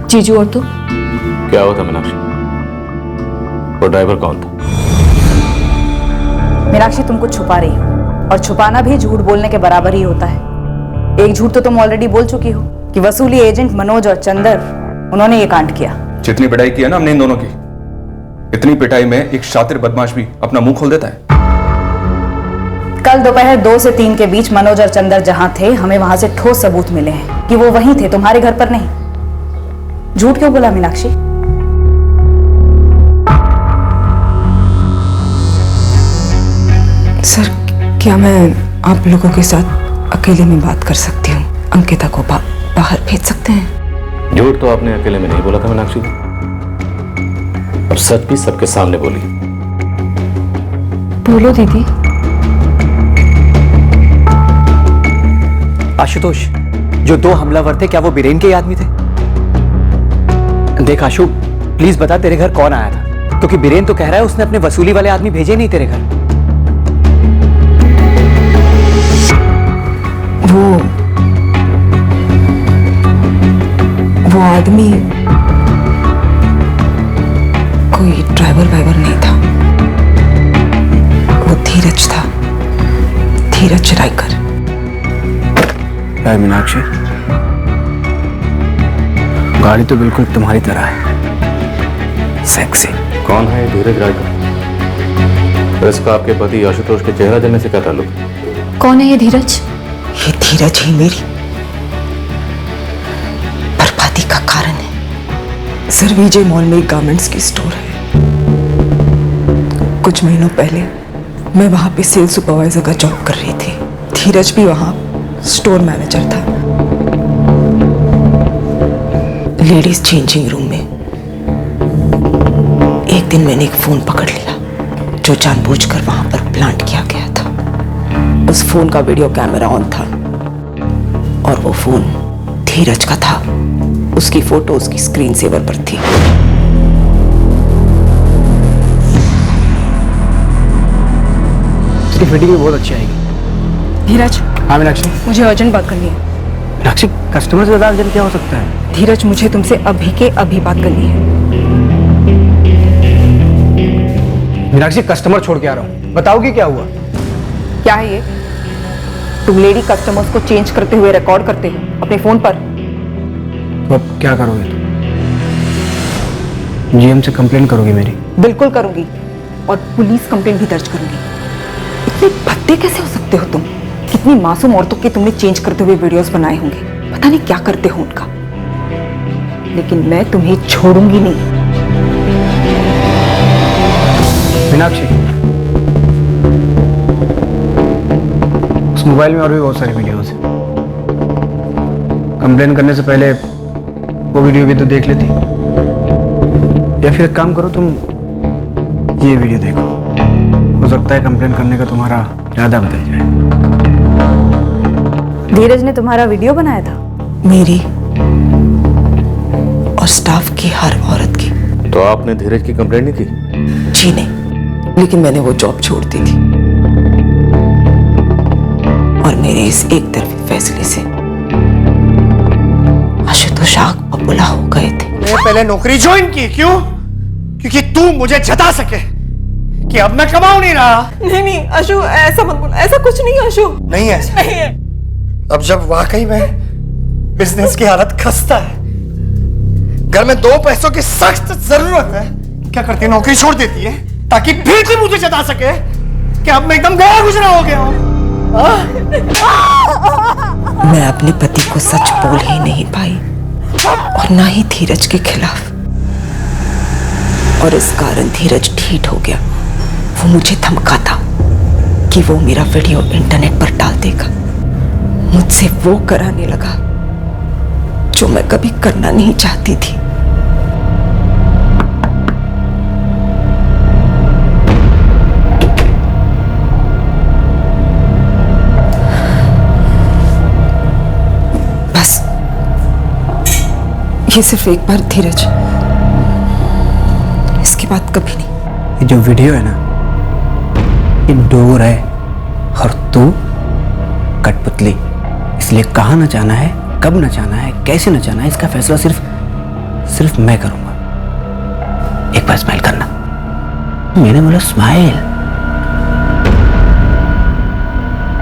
जीजू और तुम? क्या हुआ था मीनाक्षी? वो ड्राइवर कौन था? मीनाक्षी, तुम कुछ छुपा रही हो और छुपाना भी झूठ बोलने के बराबर ही होता है। एक झूठ तो तुम ऑलरेडी बोल चुकी हो कि वसूली एजेंट मनोज और चंदर, उन्होंने ये कांड किया। जितनी पिटाई की है ना हमने इन दोनों की, इतनी पिटाई में एक शातिर बदमाश भी अपना मुंह खोल देता है। कल दोपहर 2 से 3 के बीच मनोज और चंदर जहां थे, हमें वहां से ठोस सबूत मिले हैं कि वो वहीं थे, तुम्हारे घर पर नहीं। झूठ क्यों बोला मीनाक्षी? सर, क्या मैं आप लोगों के साथ अकेले में बात कर सकती हूँ? अंकिता को बाहर भेज सकते हैं? झूठ तो आपने अकेले में नहीं बोला था मीनाक्षी, और सच भी सबके सामने बोली। बोलो दीदी। आशुतोष, जो 2 हमलावर थे, क्या वो बीरेन के ही आदमी थे? देख आशु, प्लीज बता तेरे घर कौन आया था, क्योंकि बीरेन तो कह रहा है उसने अपने वसूली वाले आदमी भेजे नहीं तेरे घर। वो आदमी कोई ड्राइवर वाइवर नहीं था, वो धीरज था, धीरज रायकर। मीनाक्षी, गाड़ी तो बिल्कुल तुम्हारी तरह है, सेक्सी। कौन है धीरज रायकर? इसका आपके पति आशुतोष के चेहरा जलने से क्या ताल्लुक? कौन है ये धीरज? ये धीरज ही मेरी बर्बादी का कारण है। सर, विजय मॉल में एक गारमेंट्स की स्टोर है। कुछ महीनों पहले मैं वहां पे सेल सुपरवाइजर का जॉब कर रही थी। धीरज भी वहां स्टोर मैनेजर था। लेडीज चेंजिंग रूम में एक दिन मैंने एक फोन पकड़ लिया जो जानबूझकर वहां पर प्लांट किया गया था। उस फोन का वीडियो कैमरा ऑन था और वो फोन धीरज का था। उसकी फोटो उसकी स्क्रीन सेवर पर थी। इसकी फिटिंग भी बहुत अच्छी आएगी। धीरज। हाँ मीनाक्षी। मुझे अर्जेंट बात करनी है। मीनाक्षी, कस्टमर से ज्यादा अर्जेंट क्या हो सकता है? धीरज, मुझे तुमसे अभी के अभी बात करनी है। मीनाक्षी, कस्टमर छोड़ के आ रहा हूँ, बताओगी क्या हुआ? क्या है ये? तुम लेडी कस्टमर्स को चेंज करते हुए रिकॉर्ड करते हो अपने फोन पर। तो अब क्या करोगे तुम? जीएम से कंप्लेंट करोगी मेरी? बिल्कुल करूंगी, और पुलिस कंप्लेंट भी दर्ज करूंगी। इतने भद्दे कैसे हो सकते हो तुम? कितनी मासूम औरतों के तुमने चेंज करते हुए वीडियोस बनाए होंगे, पता नहीं क्या करते हो उनका। लेकिन मैं तुम्हें छोड़ूंगी नहीं। मीनाक्षी, उस मोबाइल में और भी बहुत सारी वीडियोस हैं। कंप्लेन करने से पहले वो वीडियो भी तो देख लेती, या फिर एक काम करो, तुम ये वीडियो देखो, हो सकता है कंप्लेन करने का तुम्हारा इरादा बदल जाए। धीरज ने तुम्हारा वीडियो बनाया था? मेरी और स्टाफ की हर औरत की। तो आपने धीरज की कंप्लेंट नहीं की? जी नहीं, लेकिन मैंने वो जॉब छोड़ दी थी और मेरे इस एक तरफी फैसले से आशुतोष आग बबूला हो गए थे। मैं पहले नौकरी ज्वाइन की, क्यों? क्योंकि तू मुझे जता सके कि अब मैं कमाऊं नहीं रहा। नहीं अशु, ऐसा मत बोल, ऐसा कुछ नहीं है अशु। नहीं ऐसा नहीं है। अब जब वाकई में बिजनेस की हालत खस्ता है, घर में 2 पैसों की सख्त जरूरत है, क्या करती है, नौकरी छोड़ देती है ताकि फिर से मुझे जता सके कि अब मैं एकदम गया गुजरा हो गया हूं। मैं अपने पति को सच बोल ही नहीं पाई और ना ही धीरज के खिलाफ, और इस कारण धीरज ढीठ हो गया। वो मुझे धमका था कि वो मेरा वीडियो इंटरनेट पर डाल देगा। मुझसे वो कराने लगा जो मैं कभी करना नहीं चाहती थी। बस ये सिर्फ एक बार धीरज, इसके बाद कभी नहीं। ये जो वीडियो है ना, ये डोर है और तू कठपुतली। इसलिए कहाँ नचाना है, कब नचाना है, कैसे नचाना है, इसका फैसला सिर्फ मैं करूंगा। एक बार स्माइल करना। मैंने बोला स्माइल।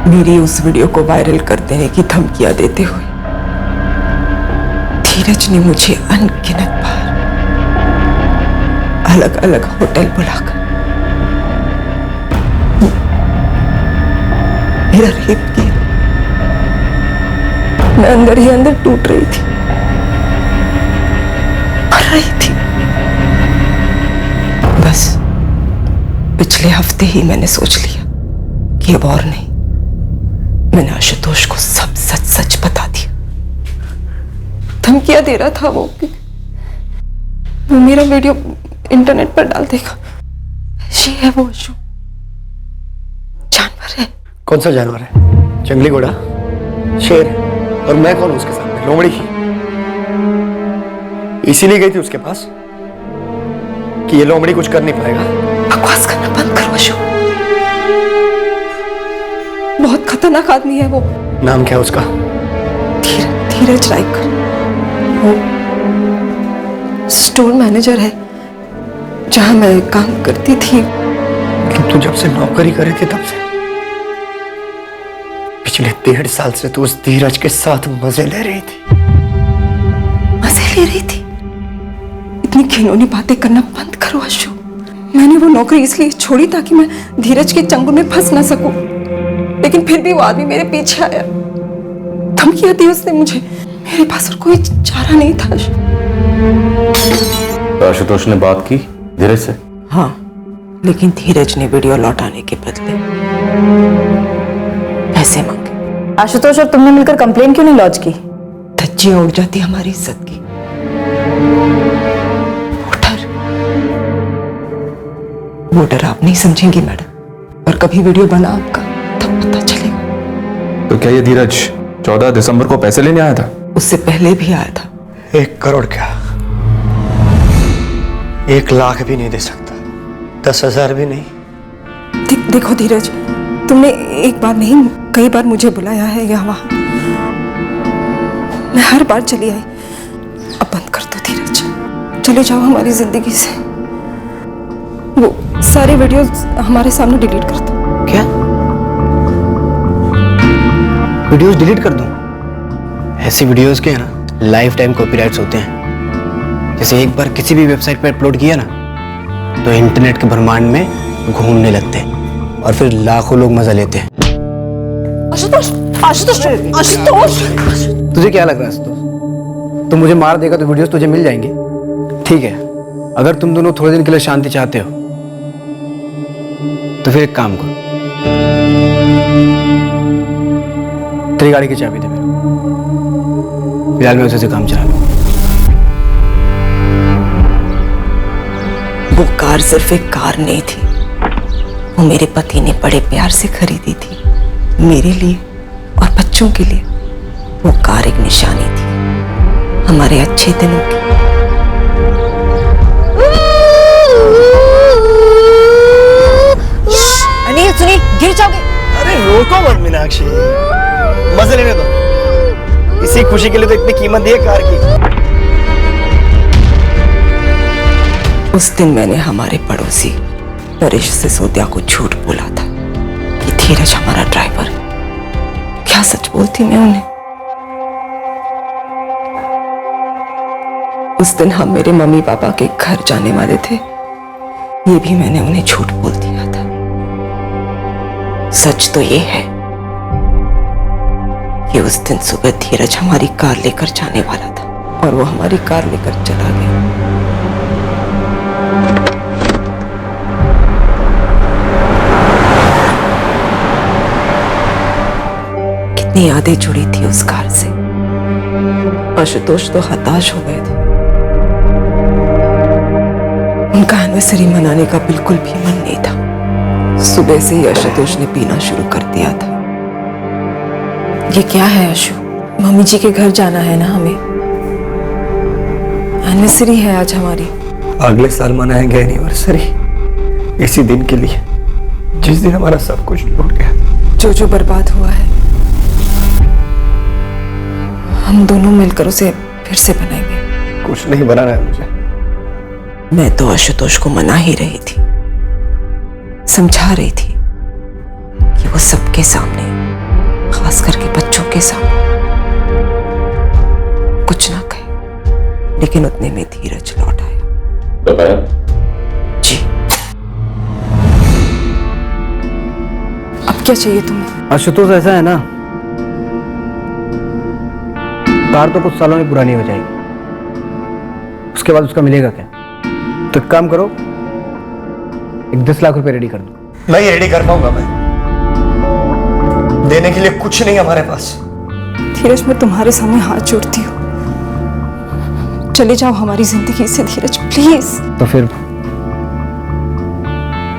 मेरी उस वीडियो को वायरल कर देने की धमकियां देते हुए धीरज ने मुझे अनगिनत बार अलग अलग होटल बुलाकर मेरा रेप किया। मैं अंदर ही अंदर टूट रही थी, मर रही थी। बस पिछले हफ्ते ही मैंने सोच लिया कि अब और नहीं। मैंने आशुतोष को सब सच सच बता दिया। धमकियां दे रहा था वो मेरा वीडियो इंटरनेट पर डाल देगा। ये है वो अशु, जानवर है। कौन सा जानवर है? जंगली घोड़ा, शेर? और मैं कौन हूं उसके सामने? लोमड़ी की। इसीलिए गई थी उसके पास कि ये लोमड़ी कुछ कर नहीं पाएगा। बकवास करना बंद करो अशु, बहुत खतरनाक आदमी है वो। नाम क्या है उसका? धीरज रायकर। वो स्टोर मैनेजर है जहां मैं काम करती थी। मतलब तू जब से नौकरी करी थी तब से? पिछले 1.5 साल से तू उस धीरज के साथ मजे ले रही थी। मजे ले रही थी? इतनी घिनौनी बातें करना बंद करो अशु। मैंने वो नौकरी इसलिए छोड़ी ताकि मैं धीरज के चंगुल में फंस ना सकूं, लेकिन फिर भी वो आदमी मेरे पीछे आया, धमकियां दी उसने मुझे। मेरे पास और कोई चारा नहीं था। तो आशुतोष ने बात की धीरज से? हाँ, लेकिन धीरज ने वीडियो लौटाने के बदले पैसे मांगे। आशुतोष और तुमने मिलकर कंप्लेन क्यों नहीं लॉन्च की? धज्जियां उड़ जाती हमारी इज्जत की। वो डर आप नहीं समझेंगी मैडम, और कभी वीडियो बना आपका तब पता चलेगा। तो क्या ये धीरज 14 दिसंबर को पैसे लेने आया था? उससे पहले भी आया था। 1 करोड़ क्या, 1 लाख भी नहीं दे सकता, 10,000 भी नहीं। देखो धीरज, तुमने एक बार नहीं कई बार मुझे बुलाया है यहाँ वहाँ, मैं हर बार चली आई। अब बंद कर दो धीरज, चले जाओ हमारी जिंदगी से। वो सारे वीडियोस हमारे सामने डिलीट कर दो। क्या वीडियोस डिलीट कर दूं? ऐसे वीडियोस के है ना लाइफ टाइम कॉपीराइट्स होते हैं। जैसे एक बार किसी भी वेबसाइट पर अपलोड किया ना तो इंटरनेट के ब्रह्मांड में घूमने लगते हैं और फिर लाखों लोग मजा लेते हैं। आशुतोष, आशुतोष, आशुतोष। तुझे क्या लग रहा है आशुतोष? तुम मुझे मार देगा तो वीडियोस तुझे मिल जाएंगे? ठीक है, अगर तुम दोनों थोड़े दिन के लिए शांति चाहते हो तो फिर एक काम करो, तेरी गाड़ी की चाबी दे मेरे को। फिलहाल मैं उसे से काम चला लूं। वो कार सिर्फ एक कार नहीं थी, वो मेरे पति ने बड़े प्यार से खरीदी थी, मेरे लिए और बच्चों के लिए। वो कार एक निशानी थी हमारे अच्छे दिनों की। अनिल सुनी, गिर जाओगे। अरे रोको मत मीनाक्षी, मजे लेने दो। इसी खुशी के लिए तो इतनी कीमत दी है कार की। उस दिन मैंने हमारे पड़ोसी परेश सिसोदिया को झूठ बोला था कि धीरज हमारा ड्राइवर है। क्या सच बोलती मैं उन्हें? उस दिन हम मेरे मम्मी पापा के घर जाने वाले थे ये भी मैंने उन्हें झूठ बोल दिया था। सच तो ये है कि उस दिन सुबह धीरज हमारी कार लेकर जाने वाला था और वो हमारी कार लेकर चला गया। कितनी यादें जुड़ी थी उस कार से। आशुतोष तो हताश हो गए थे। उनका एनिवर्सरी मनाने का बिल्कुल भी मन नहीं था। सुबह से ही आशुतोष ने पीना शुरू कर दिया था। ये क्या है आशु? मम्मी जी के घर जाना है ना हमें। एनिवर्सरी है आज हमारी। अगले साल मनाएंगे एनिवर्सरी, इसी दिन के लिए जिस दिन हमारा सब कुछ लूट गया। जो जो बर्बाद हुआ है हम दोनों मिलकर उसे फिर से बनाएंगे। कुछ नहीं बनाना है मुझे। मैं तो आशुतोष को मना ही रही थी, समझा रही थी कि वो सबके सामने, खास करके बच्चों के सामने कुछ ना कहे, लेकिन उतने में धीरज लौट आया। जी। अब क्या चाहिए तुम्हें? आशुतोष ऐसा है ना, कार तो कुछ सालों में पुरानी हो जाएगी, उसके बाद उसका मिलेगा क्या? तो एक काम करो, एक 10 लाख रुपए रेडी कर दो। नहीं रेडी कर पाऊंगा मैं, देने के लिए कुछ नहीं हमारे पास। धीरज मैं तुम्हारे सामने हाथ जोड़ती हूँ, चले जाओ हमारी जिंदगी से धीरज, प्लीज। तो फिर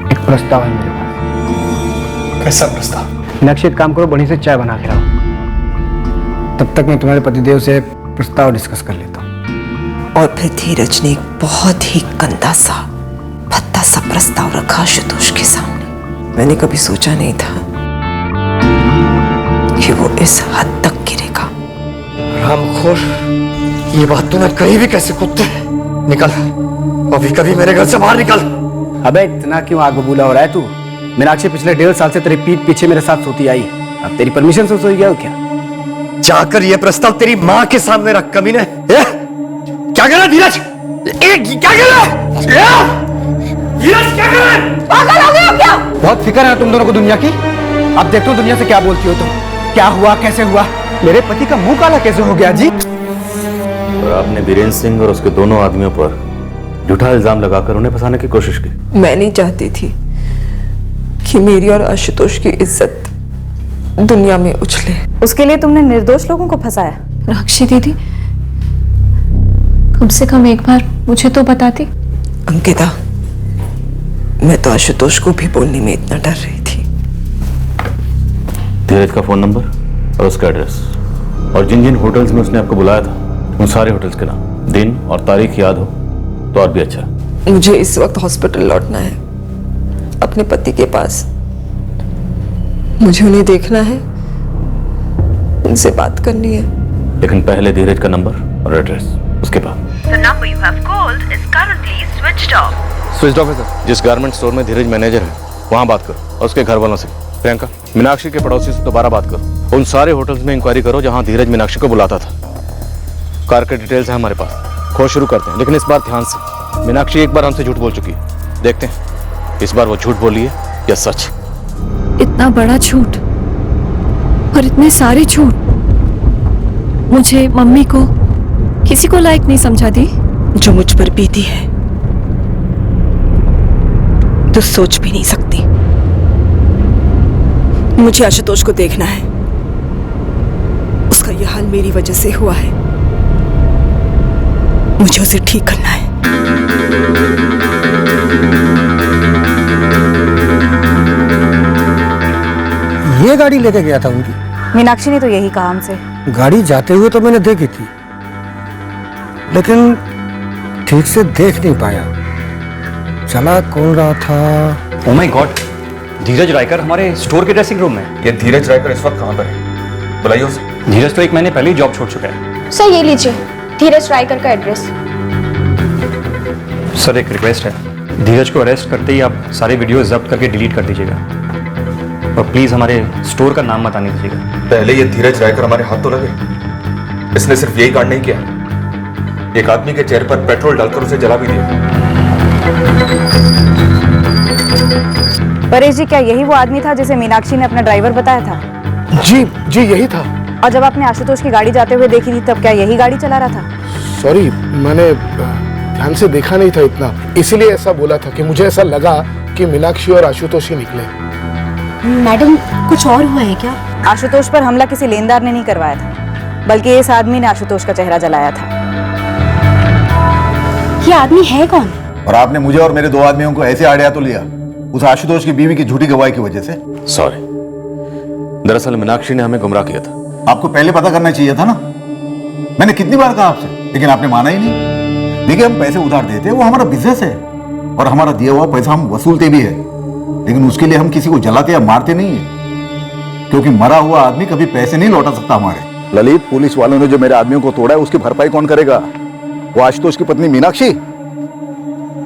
एक प्रस्ताव है मेरे पास। कैसा प्रस्ताव? मीनाक्षी एक काम करो, बढ़िया से चाय बना के लाओ, तब तक मैं तुम्हारे पतिदेव से प्रस्ताव डिस्कस कर लेता हूँ। और फिर धीरज ने एक बहुत ही गंदा सा, भद्दा सा प्रस्ताव रखा आशुतोष के सामने। मैंने कभी सोचा नहीं था कि वो इस हद तक गिरेगा। रामखोर, ये बात तूने कही भी कैसे? कुत्ते निकल, अभी कभी मेरे घर से बाहर निकल। अबे इतना क्यों आग बबूला हो रहा है तू? मीनाक्षी पिछले 1.5 साल से तेरे पीठ पीछे मेरे साथ सोती आई, अब तेरी परमिशन से सोई गया हो क्या? जाकर ये प्रस्ताव तेरी माँ के सामने रख कमीने। क्या कर रहा धीरज? क्या कर रहा? धीरज क्या कर रहा? पागल हो गए हो क्या? बहुत फिक्र है तुम दोनों को दुनिया की। अब देखते हो दुनिया से क्या बोलती हो तुम। क्या हुआ, कैसे हुआ, मेरे पति का मुंह काला कैसे हो गया जी? और आपने वीरेंद्र सिंह और उसके दोनों आदमियों पर झूठा इल्जाम लगाकर उन्हें फंसाने की कोशिश की। मैं नहीं चाहती थी कि मेरी और आशुतोष की इज्जत दुनिया में उछले। उसके लिए तुमने निर्दोष लोगों को फंसाया। राक्षी दीदी, कम से कम एक बार मुझे तो बताती। अंकिता, मैं तो आशुतोष को भी बोलने में इतना डर रही थी। धीरज का फोन नंबर और उसका एड्रेस, और जिन जिन होटल्स में उसने आपको बुलाया था उन सारे होटल्स के नाम, दिन और तारीख याद हो तो और भी अच्छा। मुझे इस वक्त हॉस्पिटल लौटना है, अपने पति के पास। मुझे उन्हें देखना है, उनसे बात करनी है। लेकिन पहले धीरज का नंबर और एड्रेस, उसके बाद। The number you have called is currently switched off. Switch off है सर। जिस गारमेंट स्टोर में धीरज मैनेजर है वहाँ बात करो, और उसके घर वालों से। प्रियंका, मीनाक्षी के पड़ोसी से दोबारा बात करो। उन सारे होटल्स में इंक्वायरी करो जहाँ धीरज मीनाक्षी को बुलाता था। कार के डिटेल्स है हमारे पास, खोज शुरू करते हैं। लेकिन इस बार ध्यान से, मीनाक्षी एक बार हमसे झूठ बोल चुकी है, देखते हैं इस बार वो झूठ बोली है या सच। इतना बड़ा झूठ और इतने सारे झूठ, मुझे, मम्मी को, किसी को लायक नहीं समझा दी। जो मुझ पर बीती है तो सोच भी नहीं सकती। मुझे आशुतोष को देखना है, उसका यह हाल मेरी वजह से हुआ है, मुझे उसे ठीक करना है। ये गाड़ी लेके गया था उनकी? मीनाक्षी ने तो यही कहा हमसे। गाड़ी जाते हुए तो मैंने देखी थी, लेकिन ठीक से देख नहीं पाया, चला कौन रहा था। ओह माय गॉड, धीरज रायकर हमारे स्टोर के ड्रेसिंग रूम में। ये धीरज रायकर इस वक्त कहाँ पर है? बुलाइए उसे। धीरज तो 1 महीने पहले ही जॉब छोड़ चुका है। सर ये लीजिए धीरज रायकर का एड्रेस। सर एक रिक्वेस्ट है, धीरज को अरेस्ट करते ही आप सारे वीडियो जब्त करके डिलीट कर दीजिएगा, और प्लीज हमारे स्टोर का नाम मत आने दीजिएगा। पहले ये धीरज रायकर हमारे हाथ तो लगे, इसने सिर्फ यही कांड नहीं किया, एक आदमी के चेहरे पर पेट्रोल डालकर उसे जला भी दिया। परेश जी, क्या यही वो आदमी था जिसे मीनाक्षी ने अपना ड्राइवर बताया था? जी जी यही था। और जब आपने आशुतोष की गाड़ी जाते हुए देखी थी तब क्या यही गाड़ी चला रहा था? सॉरी, मैंने ध्यान से देखा नहीं था इतना, इसीलिए ऐसा बोला था कि मुझे ऐसा लगा कि मीनाक्षी और आशुतोष ही निकले। मैडम, कुछ और हुआ है क्या? आशुतोष पर हमला किसी लेनदार ने नहीं करवाया था, बल्कि इस आदमी ने आशुतोष का चेहरा जलाया था। ये आदमी है कौन? और आपने मुझे और मेरे 2 आदमियों को ऐसे आड़िया तो लिया उस आशुतोष की बीवी की झूठी गवाही की वजह से। सॉरी, दरअसल मीनाक्षी ने हमें गुमराह किया था। आपको पहले पता करना चाहिए था ना। मैंने कितनी बार कहा आपसे, लेकिन आपने माना ही नहीं। देखिए, हम पैसे उधार देते हैं, वो हमारा बिजनेस है और हमारा दिया हुआ पैसा हम वसूलते भी है, लेकिन उसके लिए हम किसी को जलाते या मारते नहीं है, क्योंकि मरा हुआ आदमी कभी पैसे नहीं लौटा सकता हमारे। ललित, पुलिस वालों ने जो मेरे आदमियों को तोड़ा है उसकी भरपाई कौन करेगा? वो आशुतोष की पत्नी मीनाक्षी।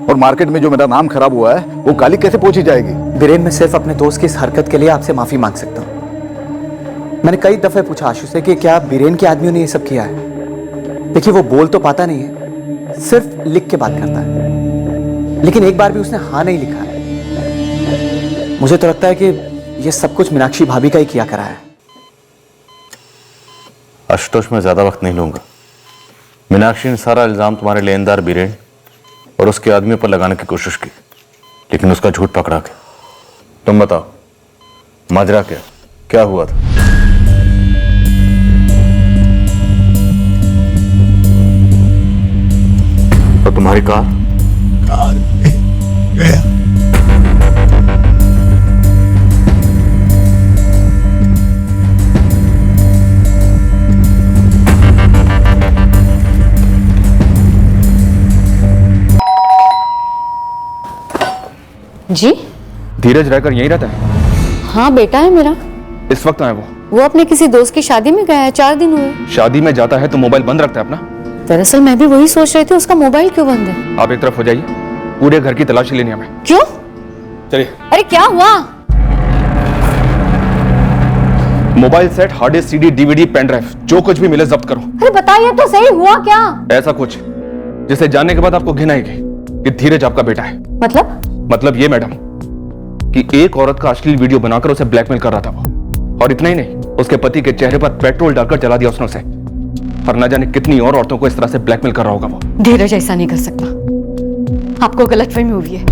और मार्केट में जो मेरा नाम खराब हुआ है वो गाली कैसे पहुंची जाएगी? वीरेन, मैं सिर्फ अपने दोस्त की इस हरकत के लिए आपसे माफी मांग सकता हूँ। मैंने कई दफे पूछा आशु से कि क्या वीरेन के आदमियों ने ये सब किया है। देखिए, वो बोल तो पाता नहीं है, सिर्फ लिख के बात करता है, लेकिन एक बार भी उसने हाँ नहीं लिखा है। मुझे तो लगता है कि ये सब कुछ मीनाक्षी भाभी का ही किया करा है। आशुतोष, मैं ज्यादा वक्त नहीं लूंगा। मीनाक्षी ने सारा इल्जाम तुम्हारे लेनदार बीरेन और उसके आदमियों पर लगाने की कोशिश की, लेकिन उसका झूठ पकड़ा के। तुम बताओ, माजरा क्या हुआ था? और तुम्हारी कार गया। जी? धीरज रहकर यहीं रहता है? हाँ, बेटा है मेरा। इस वक्त आए वो अपने किसी दोस्त की शादी में गया है, 4 दिन हुए। शादी में जाता है तो मोबाइल बंद रखता है अपना? दरअसल मैं भी वही सोच रही थी, उसका मोबाइल क्यों बंद है। आप एक तरफ हो जाइए, पूरे घर की तलाशी लेनी हमें। क्यों? चलिए। अरे क्या हुआ? Mobile set, hard disk, CD, DVD, pen drive, जो कुछ भी मिले जब्त करो। अरे बताइए तो सही, हुआ क्या? ऐसा कुछ जिसे जानने के बाद आपको घिन आएगी कि धीरज आपका बेटा है। मतलब ये मैडम कि एक औरत का अश्लील वीडियो बनाकर उसे ब्लैकमेल कर रहा था वो, और इतना ही नहीं, उसके पति के चेहरे पर पेट्रोल डालकर जला दिया उसने उसे, और न जाने कितनी और औरतों को इस तरह से ब्लैकमेल कर रहा होगा वो। धीरज ऐसा नहीं कर सकता, आपको गलतफहमी हुई है।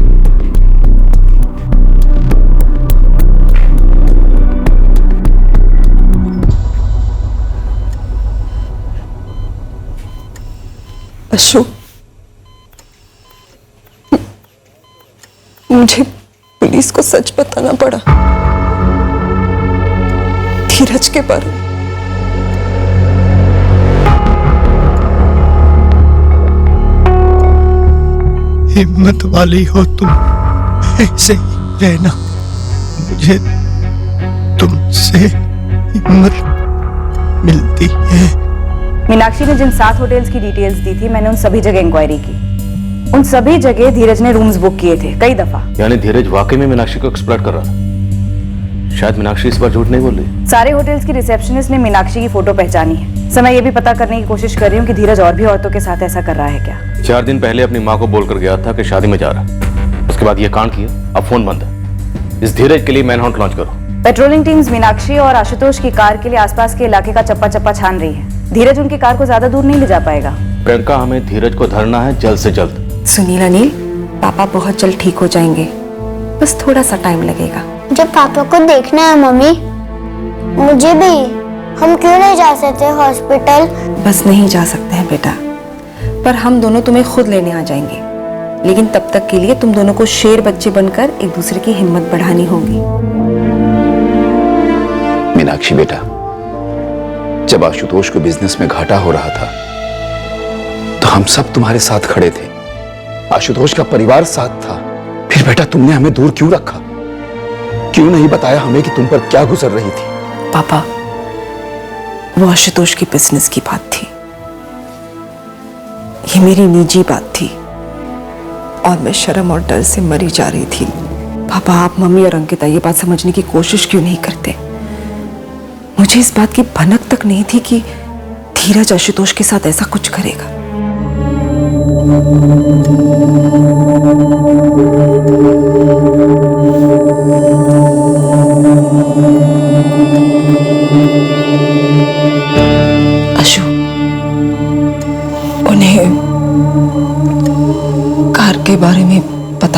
अशोक, मुझे पुलिस को सच बताना पड़ा धीरज के बारे में। हिम्मत वाली हो तुम, ऐसे ही रहना। मुझे तुमसे हिम्मत मिलती है। मीनाक्षी ने जिन 7 होटल्स की डिटेल्स दी थी, मैंने उन सभी जगह इंक्वायरी की। उन सभी जगह धीरज ने रूम्स बुक किए थे, कई दफा। यानी धीरज वाकई में मीनाक्षी को एक्सप्लॉइट कर रहा था। शायद मीनाक्षी इस बार झूठ नहीं बोल रही। सारे होटल्स की रिसेप्शनिस्ट ने मीनाक्षी की फोटो पहचानी है। समय ये भी पता करने की कोशिश कर रही हूँ कि धीरज और भी औरतों के साथ ऐसा कर रहा है क्या। 4 दिन पहले अपनी माँ को बोलकर गया था कि शादी में जा रहा, उसके बाद ये कांड किया। अब फोन बंद है। इस धीरज के लिए मैनहंट लॉन्च करो। पेट्रोलिंग टीम्स मीनाक्षी और आशुतोष की कार के लिए आसपास के इलाके का चप्पा चप्पा छान रही है। धीरज उनकी कार को ज्यादा दूर नहीं ले जा पाएगा। प्रियंका, हमें धीरज को धरना है जल्द से जल्द। सुनील, अनिल, पापा बहुत जल्द ठीक हो जाएंगे, बस थोड़ा सा टाइम लगेगा। जब पापा को देखना है मम्मी, मुझे भी। हम क्यों नहीं जा सकते हॉस्पिटल? बस नहीं जा सकते हैं बेटा, पर हम दोनों तुम्हें खुद लेने आ जाएंगे। लेकिन तब तक के लिए तुम दोनों को शेर बच्चे बनकर एक दूसरे की हिम्मत बढ़ानी होगी। मीनाक्षी बेटा, जब आशुतोष को बिजनेस में घाटा हो रहा था तो हम सब तुम्हारे साथ खड़े थे, आशुतोष का परिवार साथ था। फिर बेटा तुमने हमें दूर क्यों रखा? क्यों नहीं बताया हमें कि तुम पर क्या गुजर रही थी? पापा, वो आशुतोष की बिजनेस की बात थी, ये मेरी निजी बात थी, और मैं शर्म और डर से मरी जा रही थी। पापा, आप मम्मी और अंकिता ये बात समझने की कोशिश क्यों नहीं करते? मुझे इस बात की भनक तक नहीं थी कि धीरज आशुतोष के साथ ऐसा कुछ करेगा।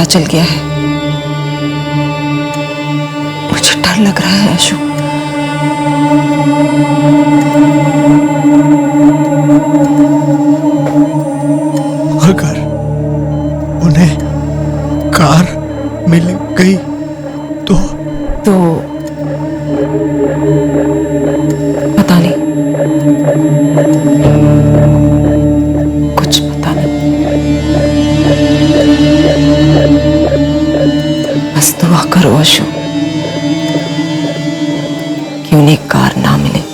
चल गया है। मुझे डर लग रहा है आशु। अगर उन्हें कार मिल गई तो पता नहीं, कुछ पता नहीं। बस दुआ करो आशु कि उन्हें कार ना मिले।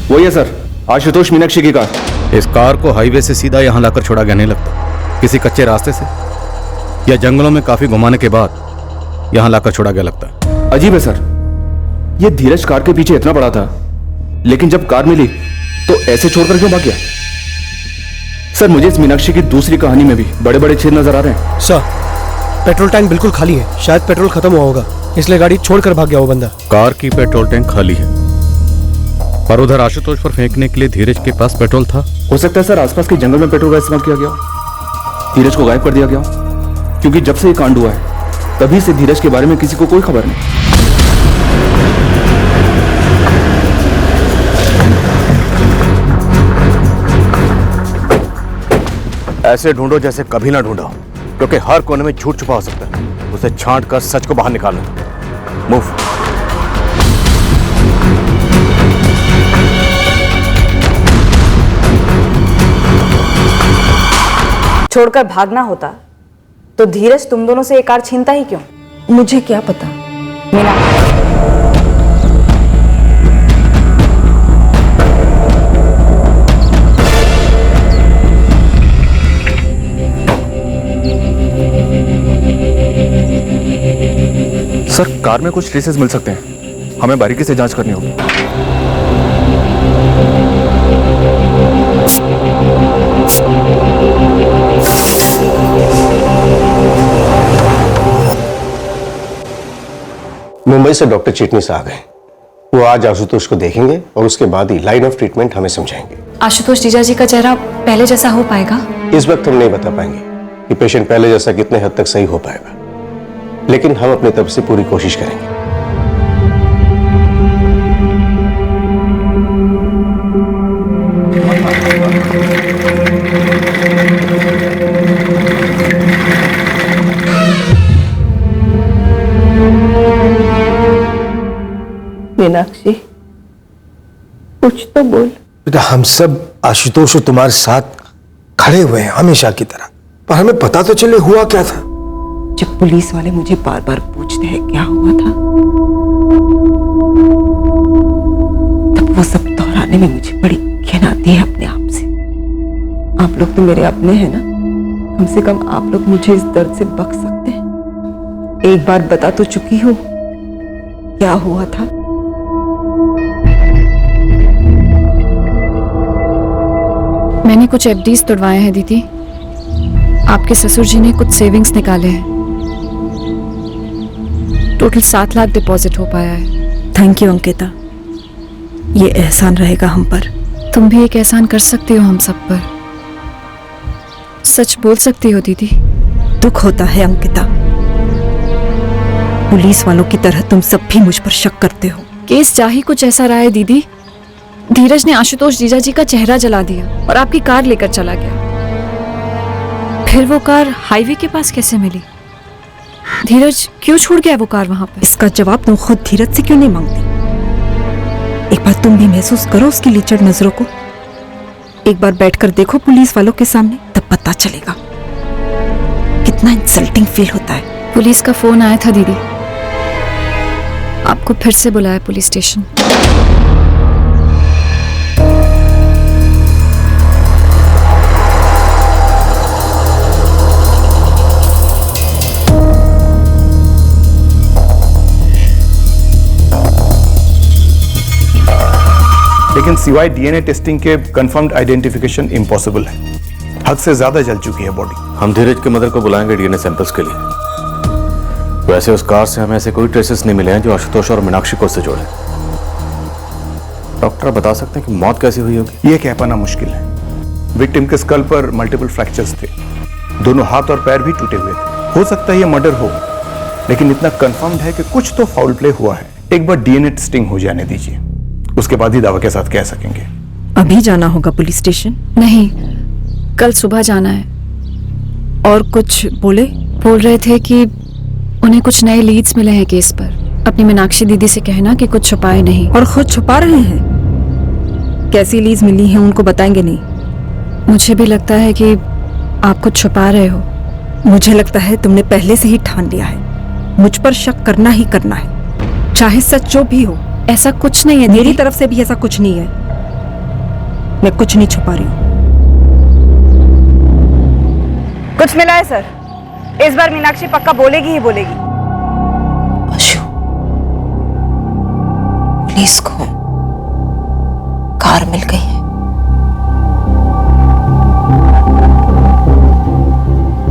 वही है सर, आशुतोष मीनाक्षी की कार। इस कार को हाईवे से सीधा यहाँ लाकर छोड़ा गया नहीं लगता, किसी कच्चे रास्ते से या जंगलों में काफी घुमाने के बाद यहाँ लाकर छोड़ा गया लगता है। अजीब है सर, ये धीरज कार के पीछे इतना बड़ा था, लेकिन जब कार मिली तो ऐसे छोड़कर क्यों भाग गया? सर मुझे इस मीनाक्षी की दूसरी कहानी में भी बड़े बड़े छेद नजर आ रहे हैं। सर पेट्रोल टैंक बिल्कुल खाली है, शायद पेट्रोल खत्म हुआ होगा इसलिए गाड़ी छोड़कर भाग गया वो बंदा। कार की पेट्रोल टैंक खाली है पर उधर आशुतोष पर फेंकने के लिए धीरज के पास पेट्रोल था। हो सकता है सर आसपास के जंगल में पेट्रोल का इस्तेमाल किया गया हो, धीरज को गायब कर दिया गया हो, क्योंकि जब से ये कांड हुआ है तभी से धीरज के बारे में किसी को कोई खबर नहीं। ऐसे ढूंढो जैसे कभी ना ढूंढा, क्योंकि हर कोने में झूठ छुपा हो सकता है। उसे छांट कर सच को बाहर निकालो। मूव। छोड़कर भागना होता तो धीरज तुम दोनों से ये कार छीनता ही क्यों? मुझे क्या पता। मीना, सर कार में कुछ ट्रेसेस मिल सकते हैं, हमें बारीकी से जांच करनी होगी। मुंबई से डॉक्टर चिटनीस आ गए। वो आज आशुतोष को देखेंगे और उसके बाद ही लाइन ऑफ ट्रीटमेंट हमें समझाएंगे। आशुतोष जीजा जी का चेहरा पहले जैसा हो पाएगा? इस वक्त हम नहीं बता पाएंगे कि पेशेंट पहले जैसा कितने हद तक सही हो पाएगा, लेकिन हम अपनी तरफ से पूरी कोशिश करेंगे। मीनाक्षी कुछ तो बोल। बेटा हम सब आशुतोष और तुम्हारे साथ खड़े हुए हैं हमेशा की तरह, पर हमें पता तो चले हुआ क्या था। जब पुलिस वाले मुझे बार बार पूछते हैं क्या हुआ था, तब वो सब दोहराने में मुझे बड़ी घिन आती है अपने आप से। आप लोग तो मेरे अपने हैं ना, कम से कम आप लोग मुझे इस दर्द से बख्श सकते हैं। एक बार बता तो चुकी हो क्या हुआ था। मैंने कुछ एफडीज तुड़वाए हैं दीदी। आपके ससुर जी ने कुछ सेविंग्स निकाले हैं। टोटल 7 लाख डिपॉजिट हो पाया है। थैंक यू अंकिता, ये एहसान रहेगा हम पर। तुम भी एक एहसान कर सकती हो हम सब पर। सच बोल सकती हो दीदी। दुख होता है अंकिता, पुलिस वालों की तरह तुम सब भी मुझ पर शक करते हो। केस जा ही कुछ ऐसा रहा है दीदी। धीरज ने आशुतोष जीजा जी का चेहरा जला दिया और आपकी कार लेकर चला गया। फिर वो कार हाईवे के पास कैसे मिली? धीरज क्यों छोड़ गया वो कार वहां पर? इसका जवाब तुम खुद धीरज से क्यों नहीं मांगती? एक बार तुम भी महसूस करो उसकी लीचड़ नजरों को। एक बार बैठकर देखो पुलिस वालों के सामने, तब पता चलेगा कितना इंसल्टिंग फील होता है। पुलिस का फोन आया था दीदी, आपको फिर से बुलाया पुलिस स्टेशन। लेकिन सिवाय डीएनए टेस्टिंग के कंफर्म्ड आइडेंटिफिकेशन इम्पॉसिबल है। हद से ज्यादा जल चुकी है बॉडी। हम धीरज के मदर को बुलाएंगे डीएनए सैंपल्स के लिए। वैसे उस कार से हमें ऐसे कोई ट्रेसेस नहीं मिले हैं जो आशुतोष और मीनाक्षी को उससे जोड़े। डॉक्टर बता सकते हैं कि मौत कैसी हुई होगी? यह कह पाना मुश्किल है। विक्टिम के स्कल पर मल्टीपल फ्रैक्चर्स थे, दोनों हाथ और पैर भी टूटे हुए थे। हो सकता है यह मर्डर हो, लेकिन इतना कंफर्म्ड है कि कुछ तो फाउल प्ले हुआ है। एक बार डीएनए टेस्टिंग हो जाने दीजिए, उसके बाद ही दावा के साथ कह सकेंगे। अभी जाना होगा पुलिस स्टेशन? नहीं, कल सुबह जाना है। और कुछ बोले? बोल रहे थे कि उन्हें कुछ नए लीड्स मिले हैं केस पर। अपनी मीनाक्षी दीदी से कहना कि कुछ छुपाए नहीं। और खुद छुपा रहे हैं? कैसी लीड्स मिली हैं उनको बताएंगे नहीं? मुझे भी लगता है कि आप कुछ छुपा रहे हो। मुझे लगता है तुमने पहले से ही ठान लिया है, मुझ पर शक करना ही करना है, चाहे सच जो भी हो। ऐसा कुछ नहीं है, मेरी तरफ से भी ऐसा कुछ नहीं है। मैं कुछ नहीं छुपा रही हूँ। कुछ मिला है सर? इस बार मीनाक्षी पक्का बोलेगी ही बोलेगी। अशु, पुलिस को कार मिल गई है।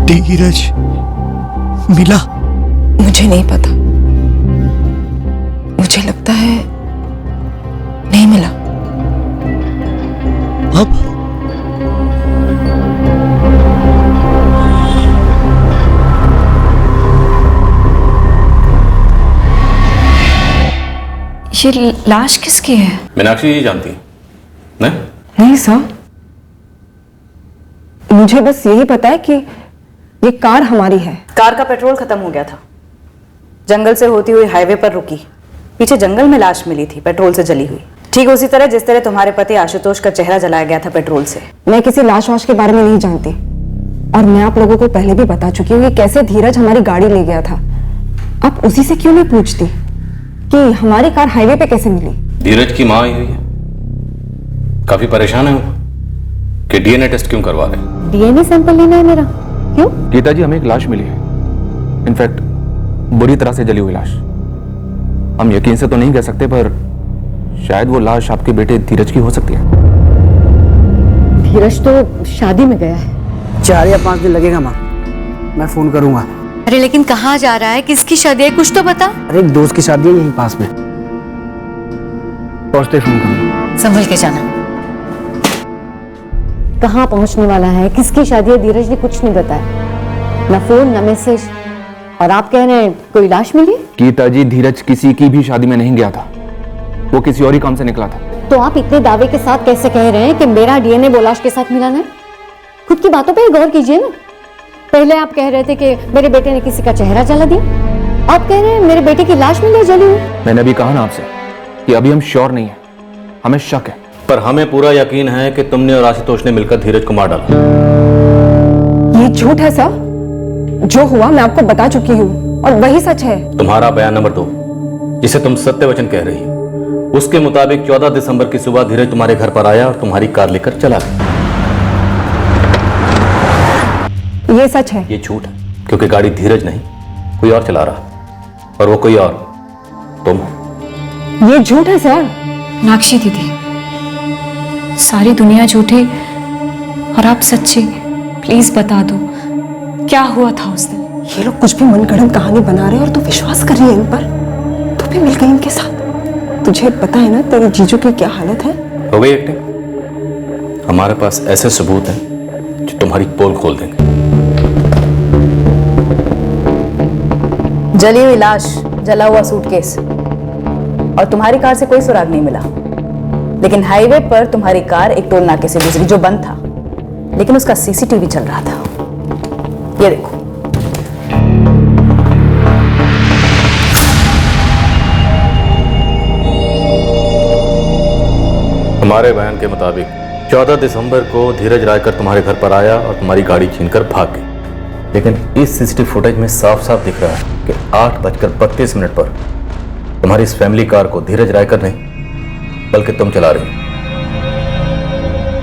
धीरज मिला? मुझे नहीं पता, मुझे लगता है नहीं मिला। अब ये लाश किसकी है? मीनाक्षी जी जानती है? नहीं? नहीं सर, मुझे बस यही पता है कि ये कार हमारी है। कार का पेट्रोल खत्म हो गया था, जंगल से होती हुई हाईवे पर रुकी, पीछे जंगल में लाश मिली थी पेट्रोल से जली हुई, ठीक उसी तरह जिस तरह तुम्हारे पति आशुतोष का चेहरा जलाया गया था पेट्रोल से। मैं किसी लाश वाश के बारे में नहीं जानती, और मैं आप लोगों को पहले भी बता चुकी हूँ कि कैसे धीरज हमारी गाड़ी ले गया था। आप उसी से क्यों नहीं पूछती कि हमारी कार हाईवे पे कैसे मिली? धीरज की मां आई हुई है, काफी परेशान है वो कि डीएनए टेस्ट क्यों करवा रहे? डीएनए सैंपल लेना है मेरा? क्यों? गीता जी, हमें एक लाश मिली है, इनफैक्ट बुरी तरह से जली हुई लाश। हम यकीन से तो नहीं कह सकते, पर शायद वो लाश आपके बेटे धीरज की हो सकती है। धीरज तो शादी में गया है। 4 या 5 दिन लगेगा माँ, मैं फोन करूंगा। अरे लेकिन कहाँ जा रहा है, किसकी शादी है, कुछ तो बता। अरे एक दोस्त की शादी है यहीं पास में, पहुंचते फोन करूंगा। संभल के जाना। कहाँ पहुंचने वाला है, किसकी शादी है, धीरज ने कुछ नहीं बताया, ना फोन ना मैसेज। और आप कह रहे हैं कोई लाश मिली? गीता जी, धीरज किसी की भी शादी में नहीं गया था, वो किसी और ही काम से निकला था। तो आप इतने दावे के साथ कैसे कह रहे हैं कि मेरा डीएनए वो लाश के साथ मिला है? खुद की बातों पे गौर कीजिए ना। पहले आप कह रहे थे कि मेरे बेटे ने किसी का चेहरा जला दिया, आप कह रहे हैं मेरे बेटे की लाश मिली जली हुई। मैंने अभी कहा ना आपसे कि अभी हम श्योर नहीं है, हमें शक है। पर हमें पूरा यकीन है कि तुमने और आशुतोष ने मिलकर धीरज को मार डाला। ये झूठ है सर, जो हुआ मैं आपको बता चुकी हूँ और वही सच है। तुम्हारा बयान नंबर 2, जिसे तुम सत्य वचन कह रही हो, उसके मुताबिक 14 दिसंबर की सुबह धीरज तुम्हारे घर पर आया और तुम्हारी कार लेकर चला गया। ये सच है। ये झूठ है, क्योंकि गाड़ी धीरज नहीं कोई और चला रहा, और वो कोई और तुम हो। ये झूठ है सर। मीनाक्षी दीदी, सारी दुनिया झूठी और आप सच्ची। प्लीज बता दो क्या हुआ था उस दिन। ये लोग कुछ भी मनगढ़ंत कहानी बना रहे हैं और तू विश्वास कर रही है इन पर। तू भी मिल गई इनके साथ। तुझे पता है ना तेरे जीजू की क्या हालत है? हो गई एक्टिंग। हमारे पास ऐसे सबूत हैं जो तुम्हारी पोल खोल देंगे। जली हुई लाश, जला हुआ सूटकेस, और तुम्हारी कार से कोई सुराग नहीं मिला। लेकिन हाईवे पर तुम्हारी कार एक टोल नाके से गुजरी जो बंद था, लेकिन उसका सीसीटीवी चल रहा था। ये देखो। हमारे बयान के मुताबिक 14 दिसंबर को धीरज रायकर तुम्हारे घर पर आया और तुम्हारी गाड़ी छीनकर भाग गई। लेकिन इस सीसीटीवी फुटेज में साफ साफ दिख रहा है कि 8:32 पर तुम्हारी इस फैमिली कार को धीरज रायकर नहीं बल्कि तुम चला रही हो।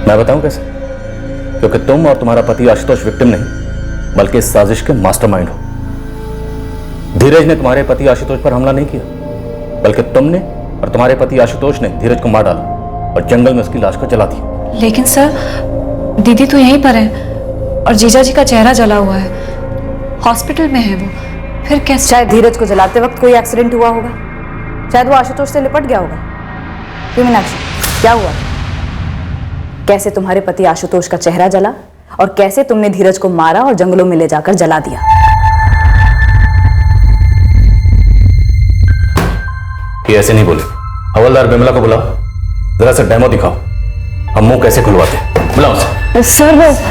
मैं बताऊं कैसे? क्योंकि तुम और तुम्हारा पति आशुतोष विक्टिम नहीं बल्कि इस साजिश के मास्टरमाइंड हो। धीरज ने तुम्हारे पति आशुतोष पर हमला नहीं किया, बल्कि तुमने और तुम्हारे पति आशुतोष ने धीरज को मार डाला। और जंगल में उसकी लाश को जला दिया। लेकिन सर दीदी तो यहीं पर है और जीजा जी का चेहरा जला हुआ है, हॉस्पिटल में है वो, फिर कैसे? शायद धीरज को जलाते वक्त कोई एक्सीडेंट हुआ होगा, शायद वो आशुतोष से लिपट गया होगा। क्यों मीनाक्षी, क्या हुआ? कैसे तुम्हारे पति आशुतोष का चेहरा जला और कैसे तुमने धीरज को मारा और जंगलों में ले जाकर जला दिया? ये ऐसे नहीं बोले। हवलदार बिमला को बुलाओ, जरा सा डेमो दिखाओ, हम मुंह कैसे खुलवाते हैं। बुलाओ उसे। सर बस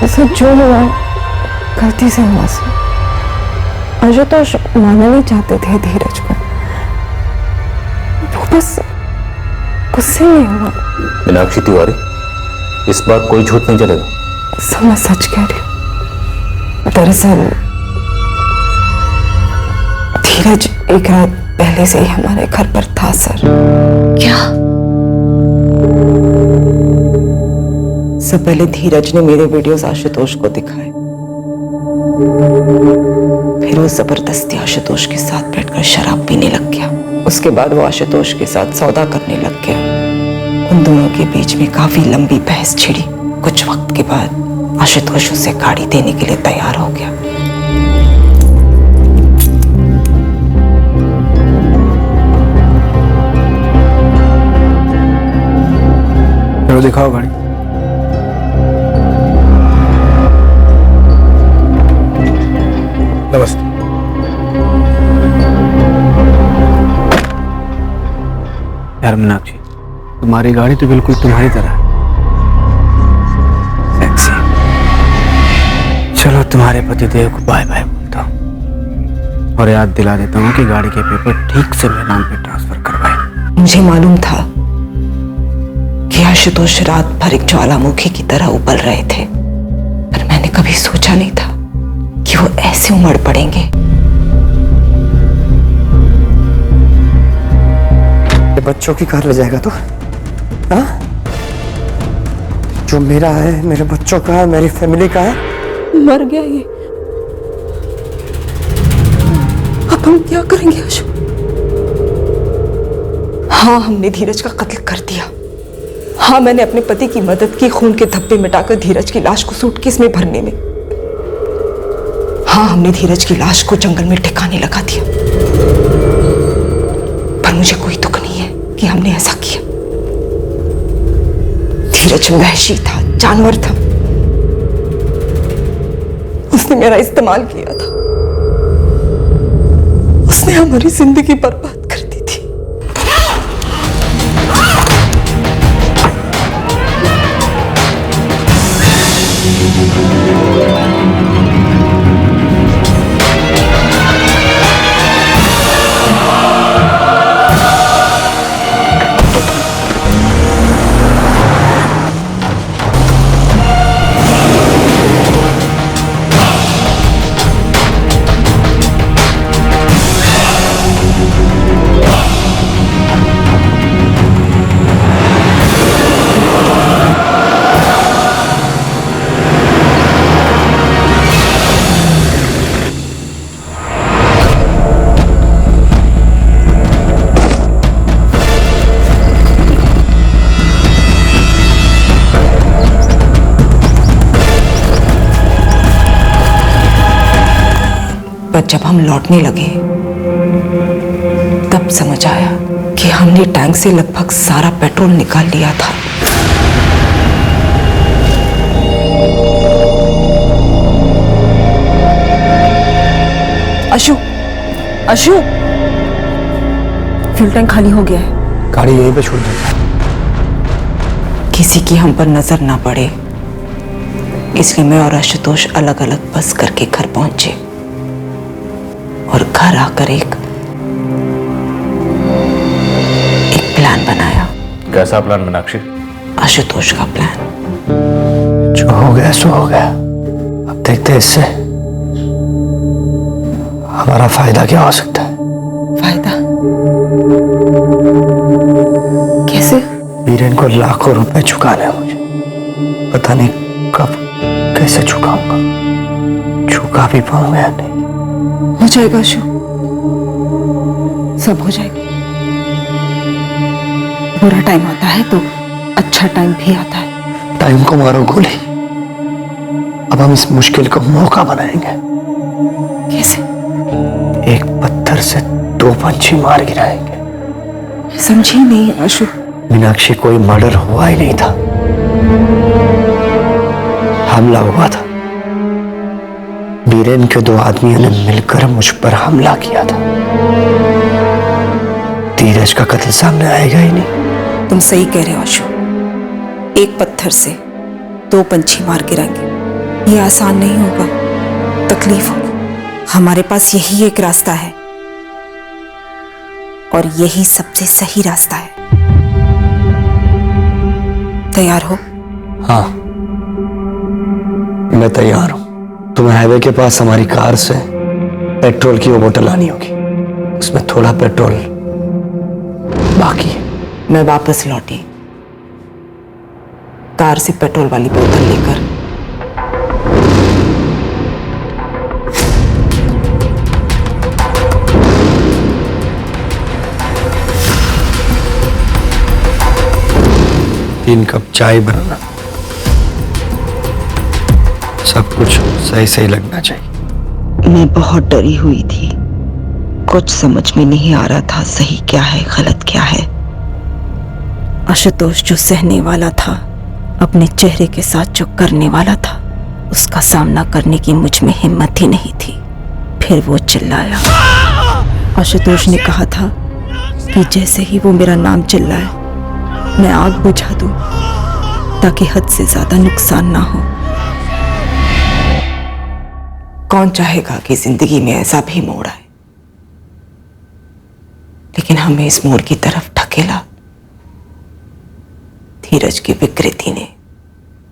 ऐसा जो हुआ गलती से हुआ सर। आशुतोष मानना नहीं चाहते थे धीरज को, वो बस गुस्से में हुआ। मीनाक्षी तिवारी, इस बार कोई झूठ नहीं चलेगा। सर मैं सच कह रही हूँ। दरअसल धीरज एक रात पहले से ही हमारे घर पर था सर। क्या? सब पहले धीरज ने मेरे वीडियोस आशुतोष को दिखाए, फिर वो जबरदस्ती आशुतोष के साथ बैठकर शराब पीने लग गया। उसके बाद वो आशुतोष के साथ सौदा करने लग गया। उन दोनों के बीच में काफी लंबी बहस छिड़ी। कुछ वक्त के बाद आशुतोष उसे गाड़ी देने के लिए तैयार हो गया। चलो दिखाओ गाड़ी। नमस्ते। यार मीनाक्षी, तुम्हारी गाड़ी तो बिल्कुल तुम्हारी तरह है, सेक्सी। चलो तुम्हारे पतिदेव को बाय बाय बोलता हूँ और याद दिला देता हूँ कि गाड़ी के पेपर ठीक से मेरे नाम पे ट्रांसफर करवाए। मुझे मालूम था कि आशुतोष रात भर एक ज्वालामुखी की तरह उबल रहे थे, पर मैंने कभी सोचा नहीं था कि वो ऐसे उमड़ पड़ेंगे। ये बच्चों की कार ले जाएगा तो? हाँ? जो मेरा है, मेरे बच्चों का है, मेरी फैमिली का है, मर गया ये। अब हम क्या करेंगे आशु? हाँ, हमने धीरज का कत्ल कर दिया। हाँ, मैंने अपने पति की मदद की खून के धब्बे मिटाकर धीरज की लाश को सूटकेस में भरने में। हाँ, हमने धीरज की लाश को जंगल में ठिकाने लगा दिया, पर मुझे कोई दुख नहीं है कि हमने ऐसा किया। धीरज वहशी था, जानवर था। उसने मेरा इस्तेमाल किया था। उसने हमारी जिंदगी बर्बाद कर दी थी। पर जब हम लौटने लगे तब समझ आया कि हमने टैंक से लगभग सारा पेट्रोल निकाल लिया था। अशु, अशु, फ्यूल टैंक खाली हो गया है। गाड़ी यहीं पे छोड़ देता। किसी की हम पर नजर ना पड़े, इसलिए मैं और आशुतोष अलग अलग बस करके घर पहुंचे और घर आकर एक प्लान बनाया। कैसा प्लान मीनाक्षी? आशुतोष का प्लान। जो हो गया सो हो गया। अब देखते हैं इससे हमारा फायदा क्या हो सकता है। फायदा कैसे? वीरेन को लाखों रुपए चुकाने हैं मुझे। पता नहीं कब कैसे चुकाऊंगा, चुका भी पाऊंगा या नहीं। हो जाएगा अशु, सब हो जाएगा। बुरा टाइम आता है तो अच्छा टाइम भी आता है। टाइम को मारो गोली, अब हम इस मुश्किल को मौका बनाएंगे। कैसे? एक पत्थर से 2 पंछी मार गिराएंगे। समझी नहीं आशु। मीनाक्षी, कोई मर्डर हुआ ही नहीं था, हमला हुआ था। बीरेन के 2 आदमियों ने मिलकर मुझ पर हमला किया था। धीरज का कत्ल सामने आएगा ही नहीं। तुम सही कह रहे हो आशु, एक पत्थर से 2 पंछी मार गिराएंगे, ये आसान नहीं होगा, तकलीफ होगी। हमारे पास यही एक रास्ता है और यही सबसे सही रास्ता है। तैयार हो? हाँ, मैं तैयार हूं। तुम्हें हाईवे के पास हमारी कार से पेट्रोल की वो बोतल आनी होगी, उसमें थोड़ा पेट्रोल बाकी है। मैं वापस लौटी, कार से पेट्रोल वाली बोतल लेकर। तीन कप चाय बनाना, सब कुछ सही सही लगना चाहिए। मैं बहुत डरी हुई थी, कुछ समझ में नहीं आ रहा था सही क्या है गलत क्या है। आशुतोष जो सहने वाला था, अपने चेहरे के साथ जो करने वाला था, उसका सामना करने की मुझ में हिम्मत ही नहीं थी। फिर वो चिल्लाया। आशुतोष ने कहा था कि जैसे ही वो मेरा नाम चिल्लाए मैं आग बुझा दूं ताकि हद से ज्यादा नुकसान ना हो। कौन चाहेगा कि जिंदगी में ऐसा भी मोड़ आए, लेकिन हमें इस मोड़ की तरफ ढकेला धीरज की विकृति ने,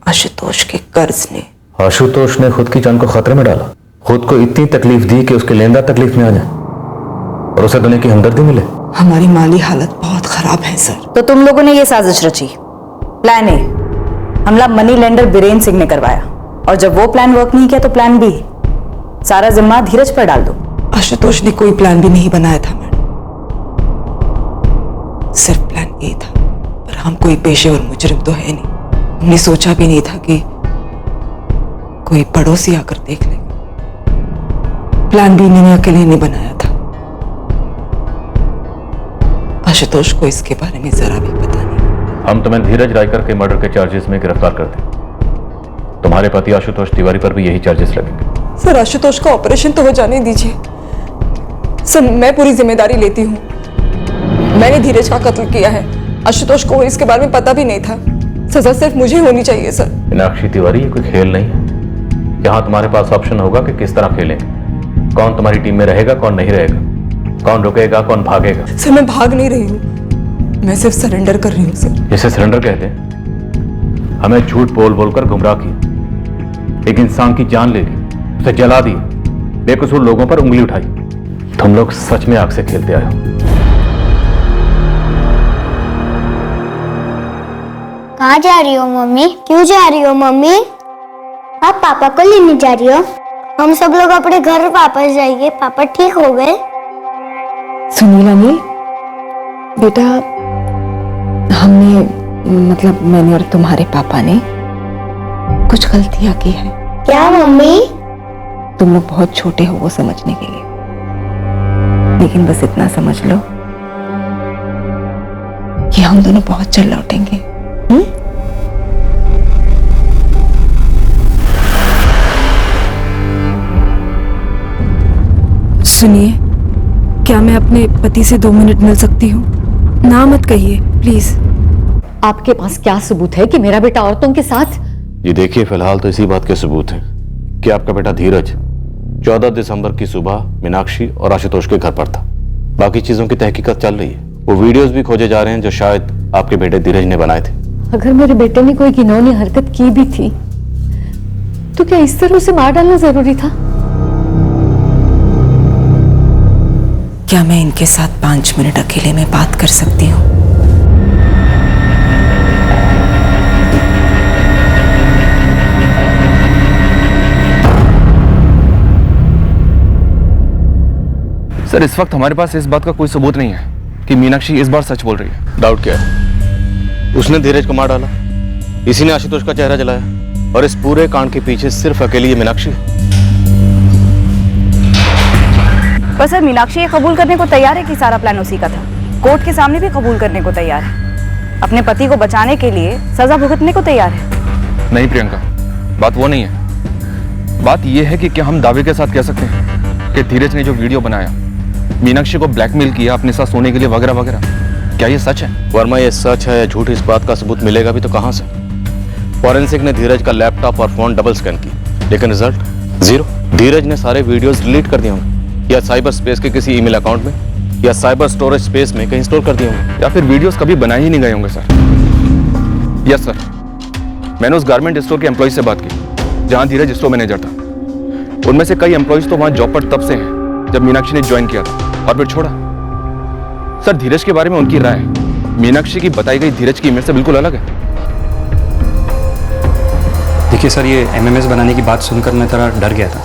आशुतोष के कर्ज ने। आशुतोष ने खुद की जान को खतरे में डाला, खुद को इतनी तकलीफ दी कि उसके लेनदार तकलीफ में आ जाए और उसे दुनिया की हमदर्दी मिले। हमारी माली हालत बहुत खराब है सर। तो तुम लोगों ने ये साजिश रची। प्लान ए, हमला मनी लेंडर बीरेन सिंह ने करवाया, और जब वो प्लान वर्क नहीं किया तो प्लान बी, सारा जिम्मा धीरज पर डाल दो। आशुतोष ने कोई प्लान भी नहीं बनाया था मैडम, सिर्फ प्लान ए था। पर हम कोई पेशेवर मुजरिम तो है नहीं, हमने सोचा भी नहीं था कि कोई पड़ोसी आकर देख लेगा। प्लान बी मैंने अकेले नहीं बनाया था। आशुतोष को इसके बारे में जरा भी पता नहीं। हम तुम्हें धीरज रायकर के मर्डर के चार्जेस में गिरफ्तार करते हैं। तुम्हारे पति आशुतोष तिवारी पर भी यही चार्जेस लगेंगे। सर, आशुतोष का ऑपरेशन तो हो जाने दीजिए सर, मैं पूरी जिम्मेदारी लेती हूँ। मैंने धीरज का कत्ल किया है, आशुतोष को इसके बारे में पता भी नहीं था। सजा सिर्फ मुझे होनी चाहिए सर। मीनाक्षी तिवारी, ये कोई खेल नहीं है। यहाँ तुम्हारे पास ऑप्शन होगा कि किस तरह खेलेंगे, कौन तुम्हारी टीम में रहेगा, कौन नहीं रहेगा, कौन रुकेगा, कौन भागेगा। सर, मैं भाग नहीं रही हूँ, मैं सिर्फ सरेंडर कर रही हूँ सर। जिसे सरेंडर कहते हैं। हमें झूठ बोल बोलकर गुमराह किया, एक इंसान की जान ले ली, उसे जला दिया, बेकसूर लोगों पर उंगली उठाई। तुम लोग सच में आग से खेलते आए हो। कहाँ जा रही हो मम्मी? क्यों जा रही हो मम्मी? आप पापा को लेने जा रही हो? हम सब लोग अपने घर वापस जाएंगे, पापा ठीक हो गए? सुनील अनिल बेटा, हमने मतलब मैंने और तुम्हारे पापा ने कुछ गलतियां की हैं। क्या मम्मी? तुम लोग बहुत छोटे हो वो समझने के लिए, लेकिन बस इतना समझ लो कि हम दोनों बहुत जल्द लौटेंगे। सुनिए, क्या मैं अपने पति से 2 मिनट मिल सकती हूँ? ना मत कहिए प्लीज। आपके पास क्या सबूत है कि मेरा बेटा औरतों के साथ? ये देखिए, फिलहाल तो इसी बात के सबूत हैं कि आपका बेटा धीरज 14 दिसंबर की सुबह मीनाक्षी और आशुतोष के घर पर था। बाकी चीजों की तहकीकात चल रही है। वो वीडियोस भी खोजे जा रहे हैं जो शायद आपके बेटे धीरज ने बनाए थे। अगर मेरे बेटे ने कोई घिनौनी हरकत की भी थी तो क्या इस तरह उसे मार डालना जरूरी था? क्या मैं इनके साथ 5 मिनट अकेले में बात कर सकती हूँ? सर, इस वक्त हमारे पास इस बात का कोई सबूत नहीं है कि मीनाक्षी इस बार सच बोल रही है। डाउट क्या है? उसने धीरज को मार डाला, इसी ने आशुतोष का चेहरा जलाया, और इस पूरे कांड के पीछे सिर्फ अकेली ये मीनाक्षी है। पर सर मीनाक्षी ये कबूल करने को तैयार है कि सारा प्लान उसी का था। कोर्ट के सामने भी कबूल करने को तैयार है। अपने पति को बचाने के लिए सजा भुगतने को तैयार है। नहीं प्रियंका, बात वो नहीं है। बात ये है कि क्या हम दावे के साथ कह सकते हैं कि धीरज ने जो वीडियो बनाया, मीनाक्षी को ब्लैकमेल किया अपने साथ सोने के लिए वगैरह वगैरह, क्या ये सच है? वर्मा, ये सच है या झूठ, इस बात का सबूत मिलेगा भी तो कहां से? फॉरेंसिक ने धीरज का लैपटॉप और फोन डबल स्कैन की, लेकिन रिजल्ट 0। धीरज ने सारे वीडियोस डिलीट कर दिए होंगे, या साइबर स्पेस के किसी ईमेल अकाउंट में, या साइबर स्टोरेज स्पेस में कहीं स्टोर कर दिए होंगे, या फिर वीडियोस कभी बनाए ही नहीं गए होंगे सर। यस सर, मैंने उस गारमेंट स्टोर के एम्प्लॉय से बात की जहां धीरज स्टोर मैनेजर था। उनमें से कई एम्प्लॉयज तो वहां जॉब पर तब से हैं जब मीनाक्षी ने ज्वाइन किया था और फिर छोड़ा। सर, धीरज के बारे में उनकी राय मीनाक्षी की बताई गई धीरज की इमेज से बिल्कुल अलग है। देखिए सर, ये एमएमएस बनाने की बात सुनकर मैं थोड़ा डर गया था,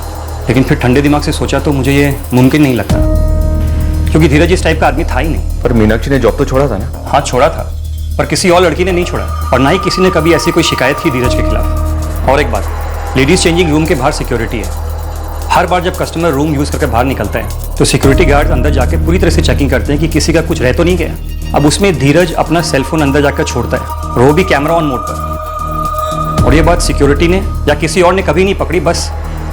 लेकिन फिर ठंडे दिमाग से सोचा तो मुझे ये मुमकिन नहीं लगता, क्योंकि धीरज इस टाइप का आदमी था ही नहीं। पर मीनाक्षी ने जॉब तो छोड़ा था ना? हाँ छोड़ा था, पर किसी और लड़की ने नहीं छोड़ा, और ना ही किसी ने कभी ऐसी कोई शिकायत की धीरज के खिलाफ। और एक बात, लेडीज चेंजिंग रूम के बाहर सिक्योरिटी है। हर बार जब कस्टमर रूम यूज करके बाहर निकलता है तो सिक्योरिटी गार्ड अंदर जाके पूरी तरह से चेकिंग करते हैं कि किसी का कुछ रह तो नहीं गया। अब उसमें धीरज अपना सेलफोन अंदर जाकर छोड़ता है, और वो भी कैमरा ऑन मोड पर। और ये बात सिक्योरिटी ने या किसी और ने कभी नहीं पकड़ी, बस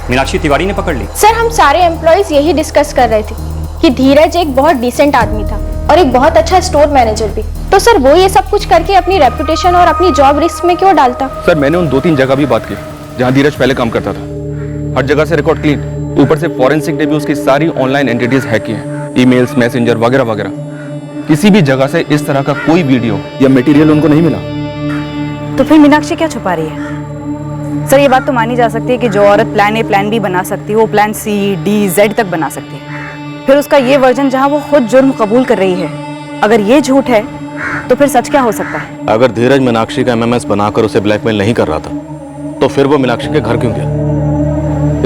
मीनाक्षी तिवारी ने पकड़ ली। सर, हम सारे एम्प्लॉयज यही डिस्कस कर रहे थे कि धीरज एक बहुत डिसेंट आदमी था और एक बहुत अच्छा स्टोर मैनेजर भी। तो सर वो ये सब कुछ करके अपनी रेपुटेशन और अपनी जॉब रिस्क में क्यों डालता? सर, मैंने उन 2-3 जगह भी बात की जहां धीरज पहले काम करता था। हर जगह से रिकॉर्ड क्लीन, ऊपर से फॉरेंसिक ने भी उसकी सारी ऑनलाइन एंटिटीज हैक की हैं, ईमेल्स, मैसेंजर वगैरह वगैरह। किसी भी जगह से इस तरह का कोई वीडियो या मटेरियल उनको नहीं मिला। तो फिर मीनाक्षी क्या छुपा रही है? सर, ये बात तो मानी जा सकती है कि जो औरत प्लान ए प्लान बी बना सकती है वो प्लान C, D, Z तक बना सकती है। फिर उसका ये वर्जन जहां वो खुद जुर्म कबूल कर रही है, अगर ये झूठ है तो फिर सच क्या हो सकता है? अगर धीरज मीनाक्षी का एमएमएस बनाकर उसे ब्लैकमेल नहीं कर रहा था तो फिर वो मीनाक्षी के घर क्यों गया?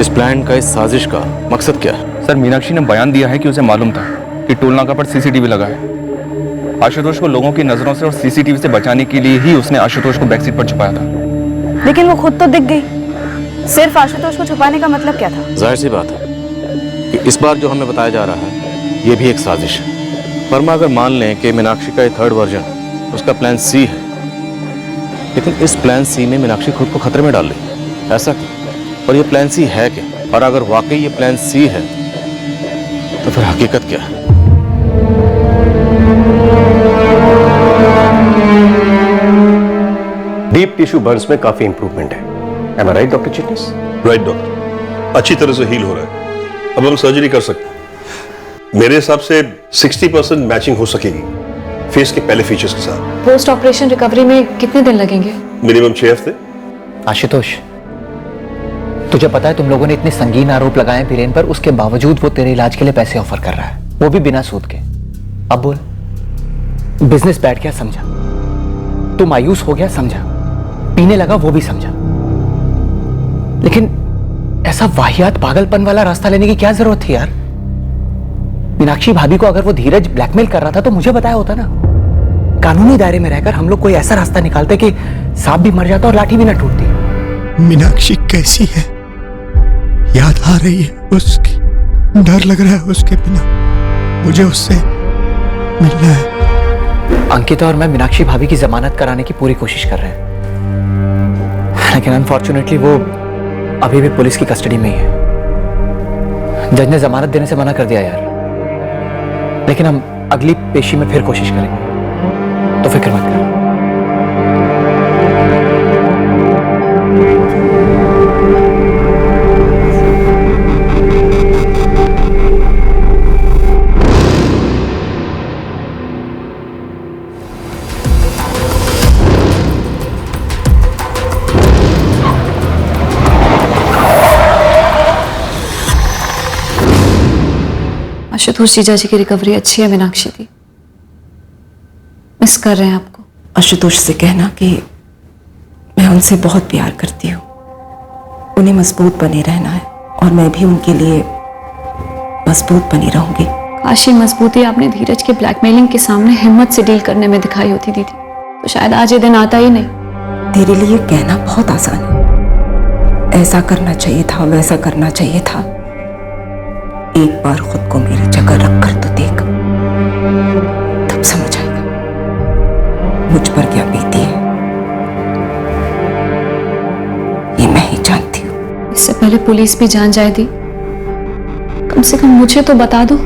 इस प्लान का, इस साजिश का मकसद क्या है? सर, मीनाक्षी ने बयान दिया है कि उसे मालूम था कि टोल नाका पर सीसीटीवी लगा है। आशुतोष को लोगों की नजरों से और सीसीटीवी से बचाने के लिए ही उसने आशुतोष को बैकसीट पर छुपाया था। लेकिन वो खुद तो दिख गई। सिर्फ आशुतोष को छुपाने का मतलब क्या था? जाहिर सी बात है कि इस बार जो हमें बताया जा रहा है ये भी एक साजिश है। वर्मा, अगर मान लें कि मीनाक्षी का ये थर्ड वर्जन उसका प्लान C है, लेकिन इस प्लान C में मीनाक्षी खुद को खतरे में डाल रही है, ऐसा क्यों? और ये प्लान C है क्या? और अगर वाकई ये प्लान C है तो फिर हकीकत क्या है? डीप टिश्यू बर्न्स में काफी इंप्रूवमेंट है। Am I right doctor Chitnis? Right doctor, अच्छी तरह से हील हो रहा है। अब हम सर्जरी कर सकते हैं। मेरे हिसाब से 60% मैचिंग हो सकेगी फेस के पहले फीचर्स के साथ। पोस्ट ऑपरेशन रिकवरी में कितने दिन लगेंगे? मिनिमम 6 हफ्ते। आशुतोष, तुझे पता है तुम लोगों ने इतने संगीन आरोप लगाए बीरेन पर, उसके बावजूद वो तेरे इलाज के लिए पैसे ऑफर कर रहा है, वो भी बिना सूद के। अब बोल, बिजनेस बैठ गया समझा, तू मायूस हो गया समझा, पीने लगा वो भी समझा, लेकिन ऐसा वाहियात पागलपन वाला रास्ता लेने की क्या जरूरत थी यार? मीनाक्षी भाभी को अगर वो धीरज ब्लैकमेल कर रहा था तो मुझे बताया होता ना। कानूनी दायरे में रहकर हम लोग कोई ऐसा रास्ता निकालते कि सांप भी मर जाता और लाठी भी ना टूटती। मीनाक्षी कैसी है याद आ रही है उसकी, डर लग रहा है उसके बिना, मुझे उससे मिलना है। अंकिता और मैं मीनाक्षी भाभी की जमानत कराने की पूरी कोशिश कर रहे हैं, लेकिन अनफॉर्चुनेटली वो अभी भी पुलिस की कस्टडी में ही है। जज ने जमानत देने से मना कर दिया यार, लेकिन हम अगली पेशी में फिर कोशिश करेंगे, तो फिक्र मत कर। आशुतोष जीजा जी की रिकवरी अच्छी है मीनाक्षी दी, मिस कर रहे हैं आपको। आशुतोष से कहना कि मैं उनसे बहुत प्यार करती हूँ, उन्हें मजबूत बने रहना है और मैं भी उनके लिए मजबूत बनी रहूंगी। काशी मजबूती आपने धीरज के ब्लैकमेलिंग के सामने हिम्मत से डील करने में दिखाई होती दीदी, तो शायद आज ये दिन आता ही नहीं। तेरे लिए कहना बहुत आसान है, ऐसा करना चाहिए था, वैसा करना चाहिए था। एक बार खुद को मेरी जगह रख कर तो देख, तब समझ आएगा मुझ पर क्या बीती है। ये मैं ही जानती हूँ। इससे पहले पुलिस भी जान जाए दी, कम से कम मुझे तो बता दो,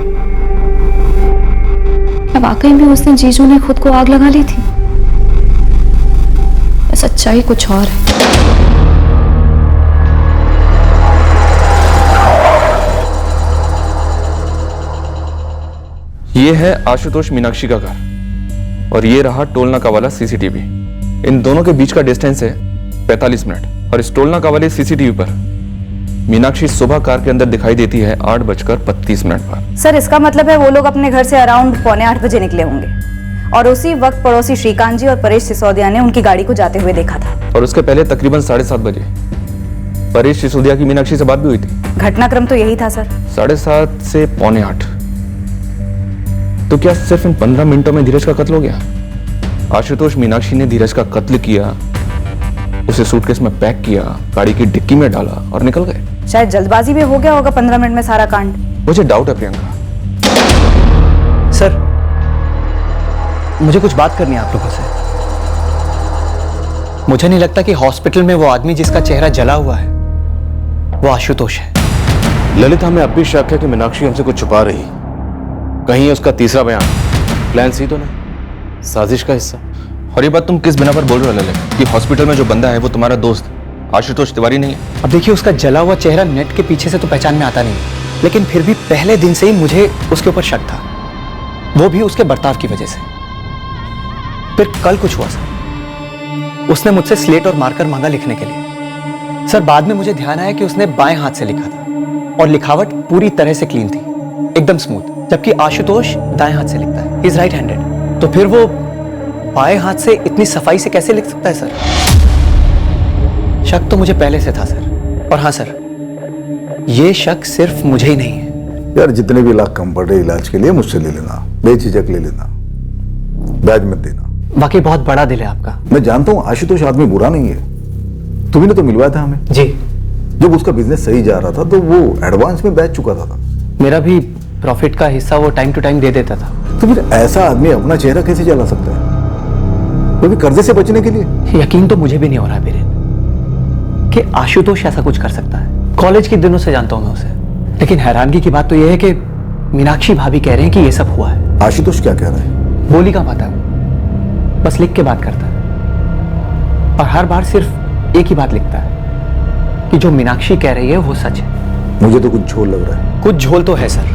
क्या वाकई में उस दिन जीजू ने खुद को आग लगा ली थी? सच्चाई कुछ और है। ये है आशुतोष मीनाक्षी का घर और ये रहा टोल नाका वाला सीसीटीवी। इन दोनों के बीच का डिस्टेंस है 45 मिनट और इस टोल नाका वाले सीसीटीवी पर मीनाक्षी सुबह कार के अंदर दिखाई देती है 8:32 पर। सर इसका मतलब है वो लोग अपने घर से अराउंड 7:45 बजे निकले होंगे और उसी वक्त पड़ोसी श्रीकांत जी और परेश सिसोदिया ने उनकी गाड़ी को जाते हुए देखा था। और उसके पहले तकरीबन 7:30 बजे परेश सिसोदिया की मीनाक्षी से बात भी हुई थी। घटनाक्रम तो यही था सर। 7:30 से 7:45। तो क्या सिर्फ इन 15 मिनटों में धीरज का कत्ल हो गया? आशुतोष मीनाक्षी ने धीरज का कत्ल किया, उसे सूटकेस में पैक किया, गाड़ी की डिक्की में डाला और निकल गए। शायद जल्दबाजी में हो गया होगा 15 मिनट में सारा कांड। मुझे डाउट है प्रियंका। सर मुझे कुछ बात करनी है आप लोगों से। मुझे नहीं लगता कि हॉस्पिटल में वो आदमी जिसका चेहरा जला हुआ है वो आशुतोष है। ललित, हमें अब भी शक है कि मीनाक्षी हमसे कुछ छुपा रही। कहीं उसका तीसरा बयान प्लान सी तो नहीं, साजिश का हिस्सा? और ये बात तुम किस बिना पर बोल रहे हो ललित कि हॉस्पिटल में जो बंदा है वो तुम्हारा दोस्त आशुतोष तिवारी नहीं है? अब देखिए उसका जला हुआ चेहरा नेट के पीछे से तो पहचान में आता नहीं, लेकिन फिर भी पहले दिन से ही मुझे उसके ऊपर शक था, वो भी उसके बर्ताव की वजह से। फिर कल कुछ हुआ सर, उसने मुझसे स्लेट और मार्कर मांगा लिखने के लिए। सर बाद में मुझे ध्यान आया कि उसने बाएं हाथ से लिखा था और लिखावट पूरी तरह से क्लीन थी, एकदम स्मूथ, जबकि आशुतोष दाएं हाथ से लिखता है, इज राइट हैंडेड। तो फिर वो बाएं हाथ से इतनी सफाई से कैसे लिख सकता है सर? शक तो मुझे पहले से था सर। और हाँ सर, ये शक सिर्फ मुझे ही नहीं है। यार जितने भी लाख कम पड़ रहे इलाज के लिए मुझसे ले लेना, बेझिझक ले लेना, ब्याज मत देना। बाकी बहुत बड़ा दिल है आपका। मैं जानता हूँ आशुतोष आदमी बुरा नहीं है, तुम्ही ने तो मिलवाया था हमें। जी। जब उसका बिजनेस सही जा रहा था तो वो एडवांस में बैच चुका था। मेरा भी प्रॉफिट का हिस्सा वो टाइम टू टाइम दे देता था। तो फिर ऐसा आदमी अपना चेहरा कैसे जला सकता है, वो भी कर्जे से बचने के लिए? यकीन तो मुझे भी नहीं हो रहा बीरेन कि आशुतोष ऐसा कुछ कर सकता है। कॉलेज के दिनों से जानता हूं मैं उसे, लेकिन हैरानगी की बात तो यह है कि मीनाक्षी भाभी कह रहे हैं कि ये सब हुआ है। आशुतोष क्या कह रहा है? बोली का पाता है, बस लिख के बात करता है और हर बार सिर्फ एक ही बात लिखता है कि जो मीनाक्षी कह रही है वो सच है। मुझे तो कुछ झोल लग रहा है। कुछ झोल तो है सर,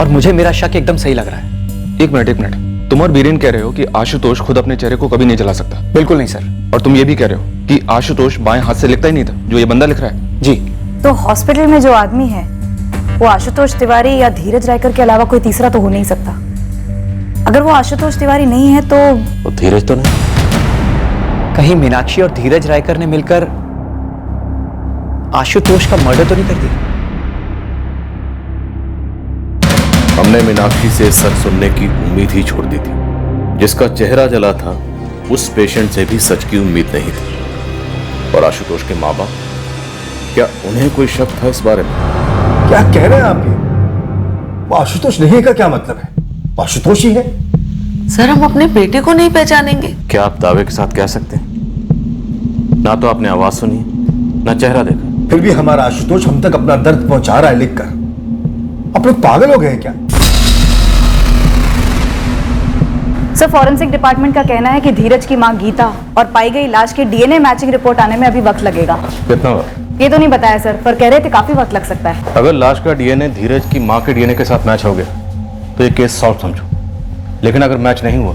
और मुझे मेरा शक एकदम सही लग रहा है। एक मिनट, तुम और बीरेन कह रहे हो कि आशुतोष खुद अपने चेहरे को कभी नहीं जला सकता? बिल्कुल नहीं सर। और तुम ये भी कह रहे हो कि आशुतोष बाएं हाथ से लिखता ही नहीं था जो ये बंदा लिख रहा है? जी। तो हॉस्पिटल में जो आदमी है वो आशुतोष तिवारी या धीरज रायकर के अलावा कोई तीसरा तो हो नहीं सकता। अगर वो आशुतोष तिवारी नहीं है तो धीरज तो नहीं? कहीं मीनाक्षी और धीरज रायकर ने मिलकर आशुतोष का मर्डर तो नहीं कर दिया? हमने मीनाक्षी से सच सुनने की उम्मीद ही छोड़ दी थी। जिसका चेहरा जला था उस पेशेंट से भी सच की उम्मीद नहीं थी। और आशुतोष के माँ बाप, क्या उन्हें कोई शक था इस बारे में? क्या कह रहे हैं आप ये? वो आशुतोष नहीं का क्या मतलब है? आशुतोष ही है। सर हम अपने बेटे को नहीं पहचानेंगे? क्या आप दावे के साथ कह सकते हैं? ना तो आपने आवाज सुनी, ना चेहरा देखा। फिर भी हमारा आशुतोष हम तक अपना दर्द पहुंचा रहा है लिखकर। आप लोग पागल हो गए क्या? सर फॉरेंसिक डिपार्टमेंट का कहना है कि धीरज की मां गीता और पाई गई लाश की डीएनए मैचिंग रिपोर्ट आने में अभी वक्त लगेगा। कितना वक्त? ये तो नहीं बताया सर, पर कह रहे थे काफी वक्त लग सकता है। अगर लाश का डीएनए धीरज की मां के डीएनए के साथ मैच हो गया तो ये केस सॉल्व समझो, लेकिन अगर मैच नहीं हुआ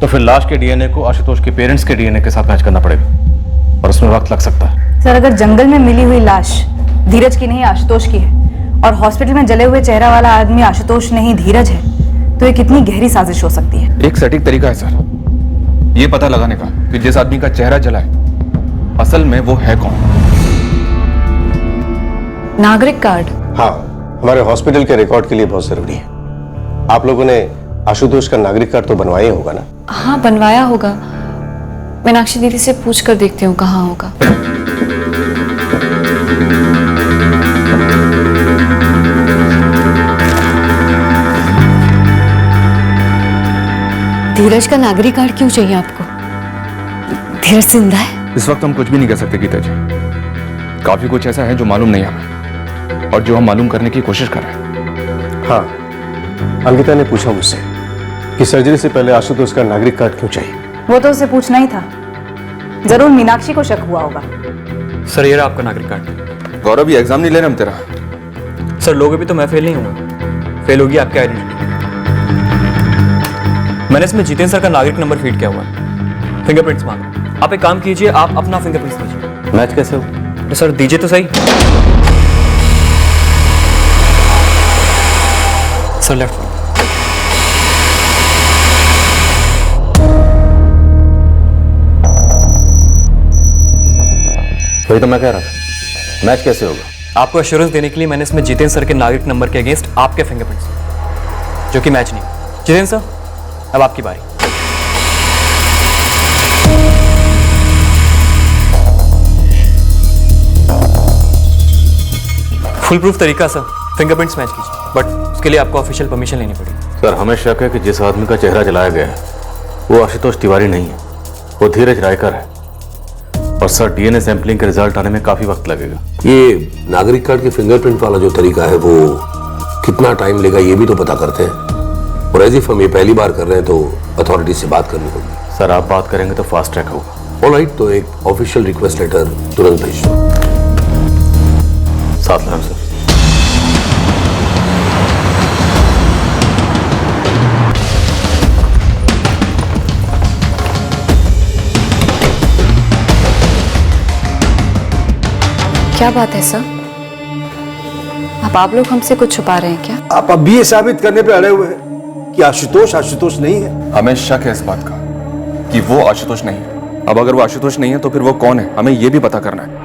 तो फिर लाश के डीएनए को आशुतोष के पेरेंट्स के डीएनए के साथ मैच करना पड़ेगा और उसमें वक्त लग सकता है। सर अगर जंगल में मिली हुई लाश धीरज की नहीं आशुतोष की है और हॉस्पिटल में जले हुए चेहरा वाला आदमी आशुतोष नहीं धीरज है, तो ये कितनी गहरी साजिश हो सकती है? एक सटीक तरीका है सर ये पता लगाने का कि जिस आदमी का चेहरा जला है असल में वो है कौन। नागरिक कार्ड? हाँ, हमारे हॉस्पिटल के रिकॉर्ड के लिए बहुत जरूरी है। आप लोगों ने आशुतोष का नागरिक कार्ड तो बनवाया ही होगा ना? हाँ बनवाया होगा। मीनाक्षी दीदी से पूछ कर देखती हूँ कहाँ होगा। धीरज का नागरिक कार्ड क्यों चाहिए आपको? धीरज जिंदा है? इस वक्त हम कुछ भी नहीं कह सकते गीता जी। काफी कुछ ऐसा है जो मालूम नहीं हमें और जो हम मालूम करने की कोशिश कर रहे हैं। हाँ, अंकिता ने पूछा मुझसे कि सर्जरी से पहले आशुतोष का नागरिक कार्ड क्यों चाहिए। वो तो उसे पूछना ही था। जरूर मीनाक्षी को शक हुआ होगा। सर ये रहा आपका नागरिक कार्ड। गौरव ये एग्जाम नहीं ले रहे हम तेरा। सर लोगे भी तो मैं फेल नहीं हूँ, फेल होगी आपकी आइडेंटिटी। मैंने इसमें जितेंद्र सर का नागरिक नंबर फीड किया हुआ है। फिंगरप्रिंट्स मांगो। आप एक काम कीजिए, आप अपना फिंगरप्रिंट्स दीजिए। मैच कैसे हो? तो सर दीजिए तो सही। Sir left. वही तो मैं कह रहा था, मैच कैसे होगा? आपको एश्योरेंस देने के लिए मैंने इसमें जितेंद्र सर के नागरिक नंबर के अगेंस्ट आपके फिंगरप्रिंट्स, जो कि मैच नहीं। जितेंद्र सर अब आपकी बारी। फुल प्रूफ तरीका सर, फिंगरप्रिंट्स मैच कीजिए, बट उसके लिए आपको ऑफिशियल परमिशन लेनी पड़ेगी। सर हमें शक है कि जिस आदमी का चेहरा जलाया गया है वो आशुतोष तिवारी नहीं है, वो धीरज रायकर है। और सर डीएनए सैंपलिंग के रिजल्ट आने में काफी वक्त लगेगा। ये नागरिक कार्ड के फिंगरप्रिंट वाला जो तरीका है वो कितना टाइम लेगा ये भी तो पता करते हैं। और एज इफ हम ये पहली बार कर रहे हैं तो अथॉरिटी से बात करनी होगी। सर आप बात करेंगे तो फास्ट ट्रैक होगा। ऑलराइट, तो एक ऑफिशियल रिक्वेस्ट लेटर तुरंत भेज दो। साथ में सर। क्या बात है सर? आप लोग हमसे कुछ छुपा रहे हैं क्या? आप अब भी ये साबित करने पे अड़े हुए हैं कि आशुतोष आशुतोष नहीं है। हमें शक है इस बात का कि वो आशुतोष नहीं है। अब अगर वो आशुतोष नहीं है तो फिर वो कौन है, हमें ये भी पता करना है।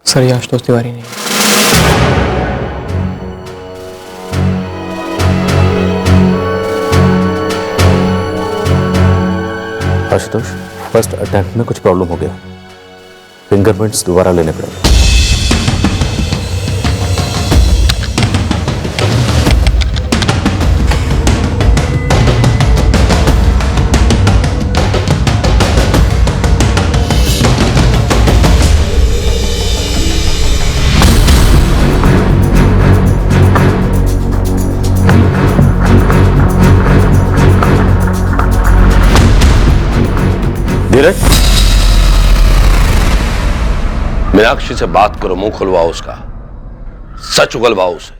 सर ये आशुतोष तिवारी नहीं। आशुतोष फर्स्ट अटेम्प्ट में कुछ प्रॉब्लम हो गया, फिंगरप्रिंट्स दोबारा लेने पड़ेंगे। धीरज, मीनाक्षी से बात करो, मुंह खुलवाओ उसका, सच उगलवाओ उसे।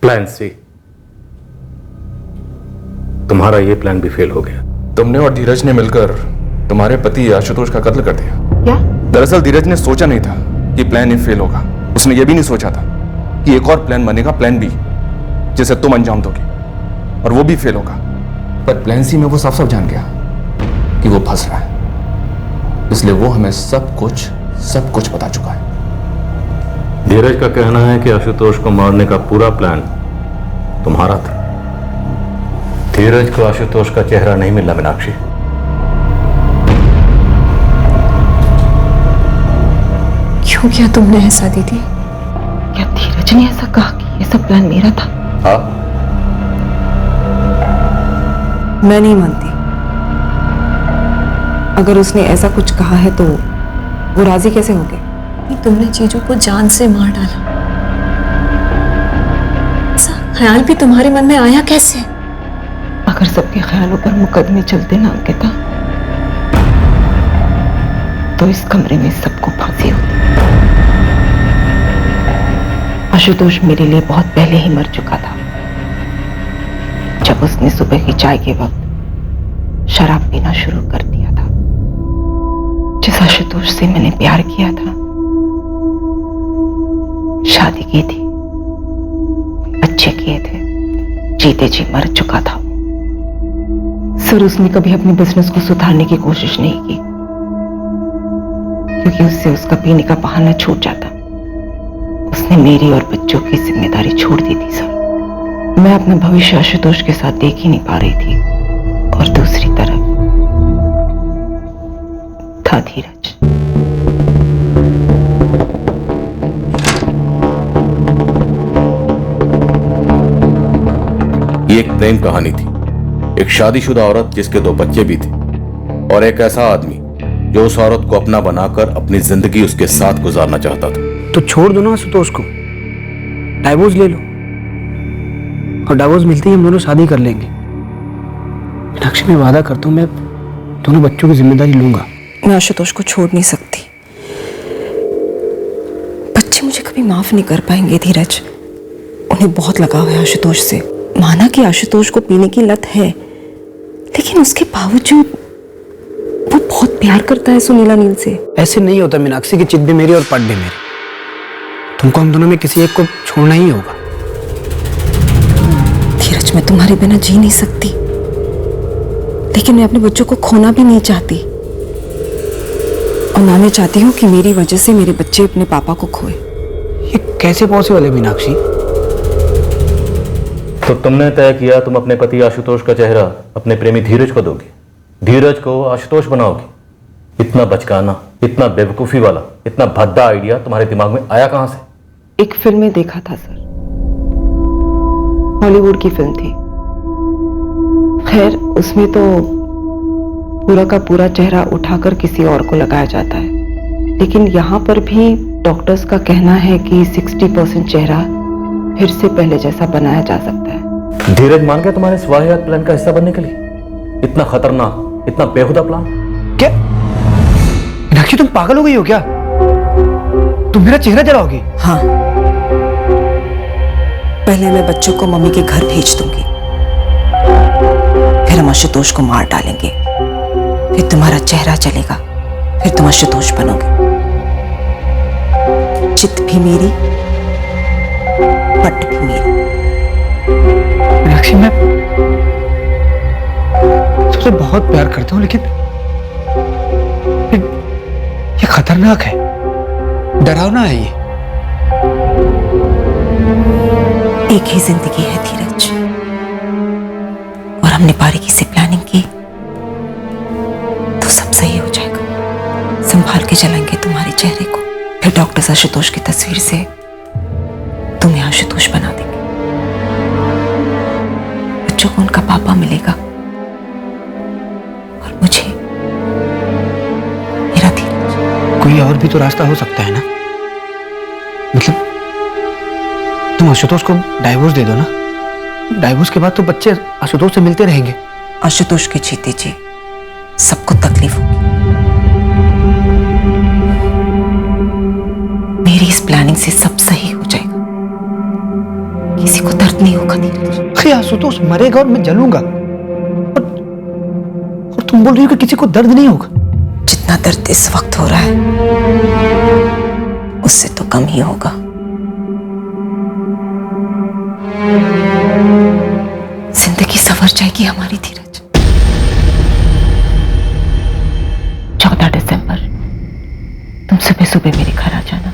प्लान सी, तुम्हारा ये प्लान भी फेल हो गया। तुमने और धीरज ने मिलकर तुम्हारे पति आशुतोष का कत्ल कर दिया। क्या? दरअसल धीरज ने सोचा नहीं था कि प्लान ए फेल होगा। उसने ये भी नहीं सोचा था कि एक और प्लान बनेगा, प्लान बी, जिसे तुम अंजाम दोगे, और वो भी फेल होगा। पर प्लान सी में वो साफ साफ जान गया कि वो फंस रहा है, इसलिए वो हमें सब कुछ बता चुका है। धीरज का कहना है कि आशुतोष को मारने का पूरा प्लान तुम्हारा था। धीरज को आशुतोष का चेहरा नहीं मिला मीनाक्षी। क्यों किया तुमने ऐसा दीदी? क्या धीरज ने ऐसा कहा कि ये सब प्लान मेरा था? हाँ, मैं नहीं मानती। अगर उसने ऐसा कुछ कहा है तो वो राजी कैसे हो गए? तुमने जीजू को जान से मार डाला, ऐसा ख्याल भी तुम्हारे मन में आया कैसे? अगर सबके ख्यालों पर मुकदमे चलते ना अंकिता, तो इस कमरे में सबको फांसी होती। आशुतोष मेरे लिए बहुत पहले ही मर चुका था, जब उसने सुबह की चाय के वक्त शराब पीना शुरू कर दिया था। जिस आशुतोष से मैंने प्यार किया था, शादी की थी, बच्चे किए थे, जीते जी मर चुका था। सर, उसने कभी अपने बिजनेस को सुधारने की कोशिश नहीं की, क्योंकि उससे उसका पीने का बहाना छूट जाता। उसने मेरी और बच्चों की जिम्मेदारी छोड़ दी थी सर। मैं अपना भविष्य आशुतोष के साथ देख ही नहीं पा रही थी, और दूसरी तरफ था धीरज। ये एक प्रेम कहानी थी। एक शादीशुदा औरत जिसके 2 बच्चे भी थे, और एक ऐसा आदमी जो उस औरत को अपना बनाकर अपनी जिंदगी उसके साथ गुजारना चाहता था। तो छोड़ दो ना आशुतोष को, डाइवोर्स ले लो, और डाइवोर्स मिलते ही हम दोनों शादी कर लेंगे। मीनाक्षी, मैं वादा करता हूँ, मैं दोनों बच्चों की जिम्मेदारी लूंगा। मैं आशुतोष को छोड़ नहीं सकती। बच्चे मुझे कभी माफ नहीं कर पाएंगे धीरज। उन्हें बहुत लगाव है आशुतोष से। माना कि आशुतोष को पीने की लत है, लेकिन उसके बावजूद वो बहुत प्यार करता है सुनीला नील से। ऐसे नहीं होता मीनाक्षी, की चित भी मेरी और पट भी मेरी। तुमको हम दोनों में किसी एक को छोड़ना ही होगा। धीरज, मैं तुम्हारे बिना जी नहीं सकती, लेकिन मैं अपने बच्चों को खोना भी नहीं चाहती। और ना मैं चाहती हूँ कि मेरी वजह से मेरे बच्चे अपने पापा को खोए। ये कैसे पॉसिबल है मीनाक्षी? तो तुमने तय किया तुम अपने पति आशुतोष का चेहरा अपने प्रेमी धीरज को दोगी, धीरज को आशुतोष बनाओगी। इतना बचकाना, इतना बेवकूफी वाला, इतना भद्दा आइडिया तुम्हारे दिमाग में आया कहां से? एक फिल्म में देखा था सर, हॉलीवुड की फिल्म थी। खैर, उसमें तो पूरा का पूरा चेहरा उठाकर किसी और को लगाया जाता है, लेकिन यहाँ पर भी डॉक्टर्स का कहना है कि 60% चेहरा फिर से पहले जैसा बनाया जा सकता है। धीरज मान गया तुम्हारे इस वाहियात प्लान का हिस्सा बनने के लिए? इतना खतरनाक, इतना बेहुदा प्लान? क्या मीनाक्षी, तुम पागल हो गई हो क्या? तुम मेरा चेहरा जलाओगी? हाँ, पहले मैं बच्चों को मम्मी के घर भेज दूंगी, फिर हम आशुतोष को मार डालेंगे, फिर तुम्हारा चेहरा जलेगा, फिर तुम आशुतोष बनोगे। चित भी मेरी, पट भी मेरी। मीनाक्षी, मैं तुमसे बहुत प्यार करता हूं, लेकिन ये खतरनाक है, डरावना है ये। एक ही जिंदगी है धीरज, और हमने बारीकी से प्लानिंग की तो सब सही हो जाएगा। संभाल के चलाएंगे तुम्हारे चेहरे को, फिर डॉक्टर आशुतोष की तस्वीर से तुम्हें आशुतोष बना देंगे। बच्चों को उनका पापा मिलेगा, और मुझे मेरा धीरज। कोई और भी तो रास्ता हो सकता है ना? मतलब तुम आशुतोष को डाइवोर्स दे दो ना, डाइवोर्स के बाद तो बच्चे आशुतोष से मिलते रहेंगे। आशुतोष के जीते जी सबको तकलीफ होगी। मेरी इस प्लानिंग से सब सही हो जाएगा, किसी को दर्द नहीं होगा धीरज। आशुतोष मरेगा और मैं जलूंगा, और तुम बोल रही हो कि किसी को दर्द नहीं होगा? जितना दर्द इस वक्त हो रहा है उससे तो कम ही होगा। जिंदगी संवर जाएगी हमारी धीरज। 14 दिसंबर तुम सुबह सुबह मेरे घर आ जाना।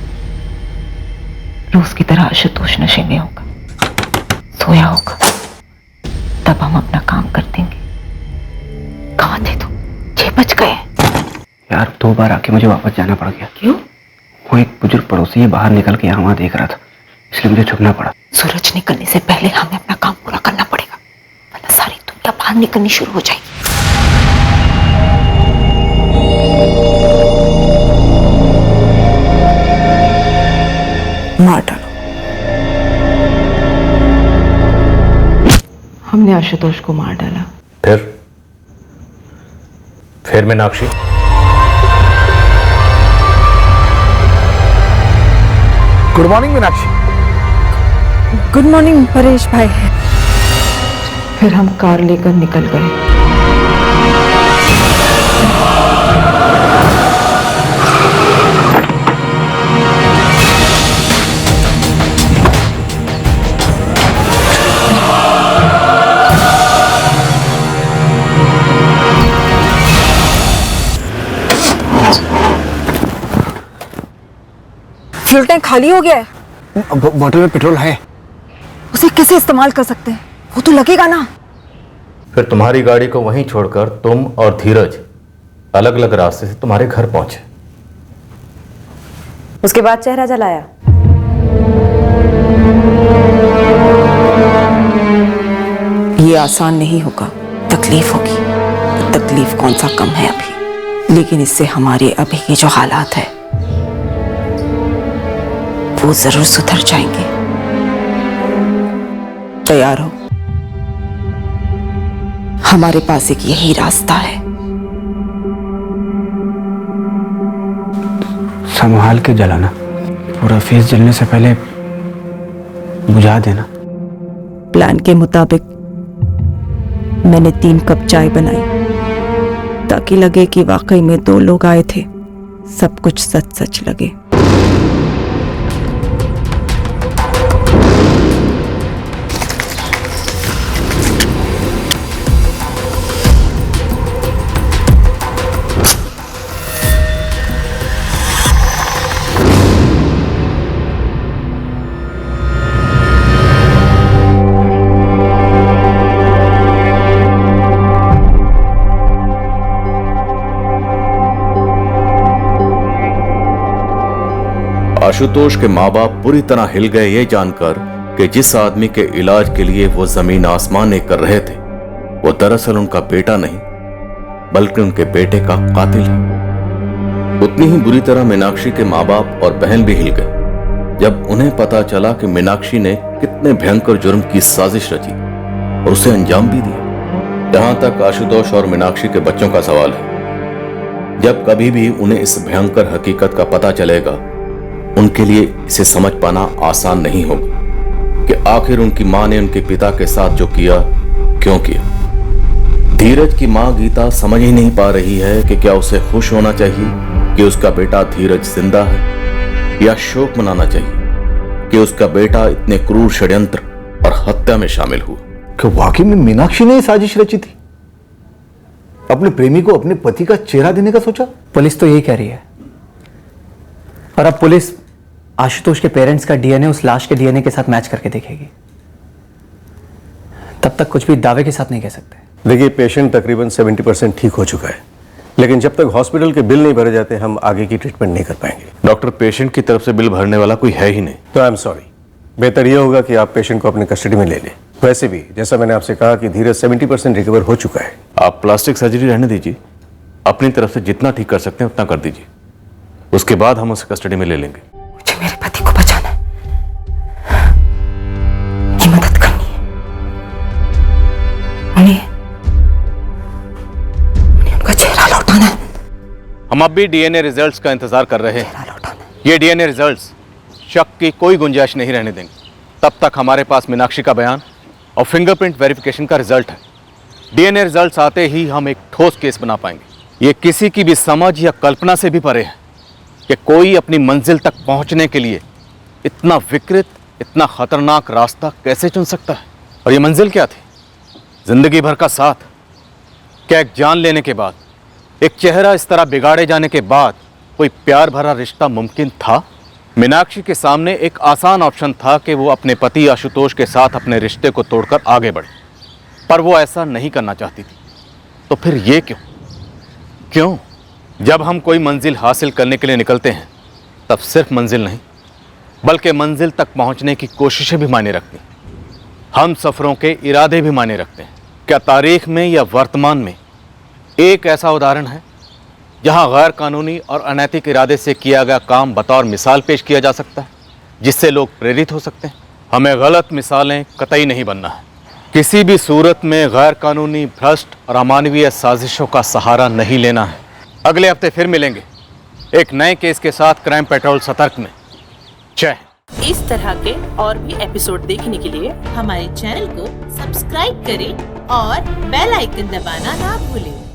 रोज की तरह आशुतोष नशे में होगा, सोया होगा, तब हम अपना काम कर देंगे। कहाँ थे तुम? 6 बज गए। यार 2 बार आके मुझे वापस जाना पड़ गया। क्यों? वो एक बुजुर्ग पड़ोसी है, बाहर निकल के यहाँ वहाँ देख रहा था, इसलिए मुझे छुपना पड़ा। सूरज निकलने से पहले हमें अपना काम पूरा करना पड़ेगा, वरना सारी दुनिया बाहर निकलनी शुरू हो जाएगी। मार डालो। हमने आशुतोष को मार डाला। फिर Meenakshi? Good morning Meenakshi. Good morning Paresh भाई। फिर हम कार लेकर निकल गए। फ्यूल टैंक खाली हो गया है। बॉटल में पेट्रोल है। उसे कैसे इस्तेमाल कर सकते हैं? वो तो लगेगा ना। फिर तुम्हारी गाड़ी को वहीं छोड़कर तुम और धीरज अलग अलग रास्ते से तुम्हारे घर पहुंचे। उसके बाद चेहरा जलाया। ये आसान नहीं होगा, तकलीफ होगी। तकलीफ कौन सा कम है अभी, लेकिन इससे हमारे अभी के जो हालात है वो जरूर सुधर जाएंगे। तैयार हो, हमारे पास एक यही रास्ता है। संभाल के जलाना, पूरा फेस जलने से पहले बुझा देना। प्लान के मुताबिक मैंने 3 कप चाय बनाई ताकि लगे कि वाकई में 2 लोग आए थे, सब कुछ सच सच लगे। आशुतोष के माँ बाप पूरी तरह हिल गए ये जानकर कि जिस आदमी के इलाज के लिए वो जमीन आसमान एक कर रहे थे वो दरअसल उनका बेटा नहीं बल्कि उनके बेटे का कातिल है। उतनी ही बुरी तरह मीनाक्षी के माँ बाप और बहन भी हिल गए जब उन्हें पता चला कि मीनाक्षी ने कितने भयंकर जुर्म की साजिश रची और उसे अंजाम भी दिया। जहां तक आशुतोष और मीनाक्षी के बच्चों का सवाल है, जब कभी भी उन्हें इस भयंकर हकीकत का पता चलेगा उनके लिए इसे समझ पाना आसान नहीं होगा कि आखिर उनकी मां ने उनके पिता के साथ जो किया क्यों किया। धीरज की मां गीता समझ ही नहीं पा रही है कि क्या उसे खुश होना चाहिए कि उसका बेटा धीरज जिंदा है या शोक मनाना चाहिए कि उसका बेटा इतने क्रूर षड्यंत्र और हत्या में शामिल हुआ। क्या वाकई में मीनाक्षी ने साजिश रची थी? अपने प्रेमी को अपने पति का चेहरा देने का सोचा? पुलिस तो यही कह रही है। और अब पुलिस आशुतोष के पेरेंट्स का डीएनए उस लाश के डीएनए के साथ मैच करके देखेगी। तब तक कुछ भी दावे के साथ नहीं कह सकते। देखिए, पेशेंट तकरीबन 70% ठीक हो चुका है, लेकिन जब तक हॉस्पिटल के बिल नहीं भरे जाते हम आगे की ट्रीटमेंट नहीं कर पाएंगे। डॉक्टर, पेशेंट की तरफ से बिल भरने वाला कोई है ही नहीं। तो आई एम सॉरी, बेहतर यह होगा कि आप पेशेंट को अपने कस्टडी में ले लें। वैसे भी जैसा मैंने आपसे कहा कि धीरज 70% रिकवर हो चुका है। आप प्लास्टिक सर्जरी रहने दीजिए, अपनी तरफ से जितना ठीक कर सकते हैं उतना कर दीजिए, उसके बाद हम उसे कस्टडी में ले लेंगे। मुझे मेरे पति को बचाना है, उनकी मदद करनी है, उन्हें उनका चेहरा लौटाना है। हम अब भी डीएनए रिजल्ट्स का इंतजार कर रहे हैं। ये डीएनए रिजल्ट्स शक की कोई गुंजाइश नहीं रहने देंगे। तब तक हमारे पास मीनाक्षी का बयान और फिंगरप्रिंट वेरिफिकेशन का रिजल्ट है। डीएनए रिजल्ट्स आते ही हम एक ठोस केस बना पाएंगे। ये किसी की भी समझ या कल्पना से भी परे है कि कोई अपनी मंजिल तक पहुंचने के लिए इतना विकृत, इतना खतरनाक रास्ता कैसे चुन सकता है। और ये मंजिल क्या थी? जिंदगी भर का साथ। क्या एक जान लेने के बाद, एक चेहरा इस तरह बिगाड़े जाने के बाद कोई प्यार भरा रिश्ता मुमकिन था? मीनाक्षी के सामने एक आसान ऑप्शन था कि वो अपने पति आशुतोष के साथ अपने रिश्ते को तोड़कर आगे बढ़े, पर वो ऐसा नहीं करना चाहती थी। तो फिर ये क्यों? जब हम कोई मंजिल हासिल करने के लिए निकलते हैं तब सिर्फ मंजिल नहीं बल्कि मंजिल तक पहुंचने की कोशिशें भी मायने रखती हैं। हम सफरों के इरादे भी मायने रखते हैं। क्या तारीख में या वर्तमान में एक ऐसा उदाहरण है जहां गैर कानूनी और अनैतिक इरादे से किया गया काम बतौर मिसाल पेश किया जा सकता है जिससे लोग प्रेरित हो सकते हैं? हमें गलत मिसालें कतई नहीं बनना है। किसी भी सूरत में गैर कानूनी, भ्रष्ट और अमानवीय साजिशों का सहारा नहीं लेना है। अगले हफ्ते फिर मिलेंगे एक नए केस के साथ क्राइम पेट्रोल सतर्क में। जय हिंद। इस तरह के और भी एपिसोड देखने के लिए हमारे चैनल को सब्सक्राइब करें और बेल आइकन दबाना ना भूलें।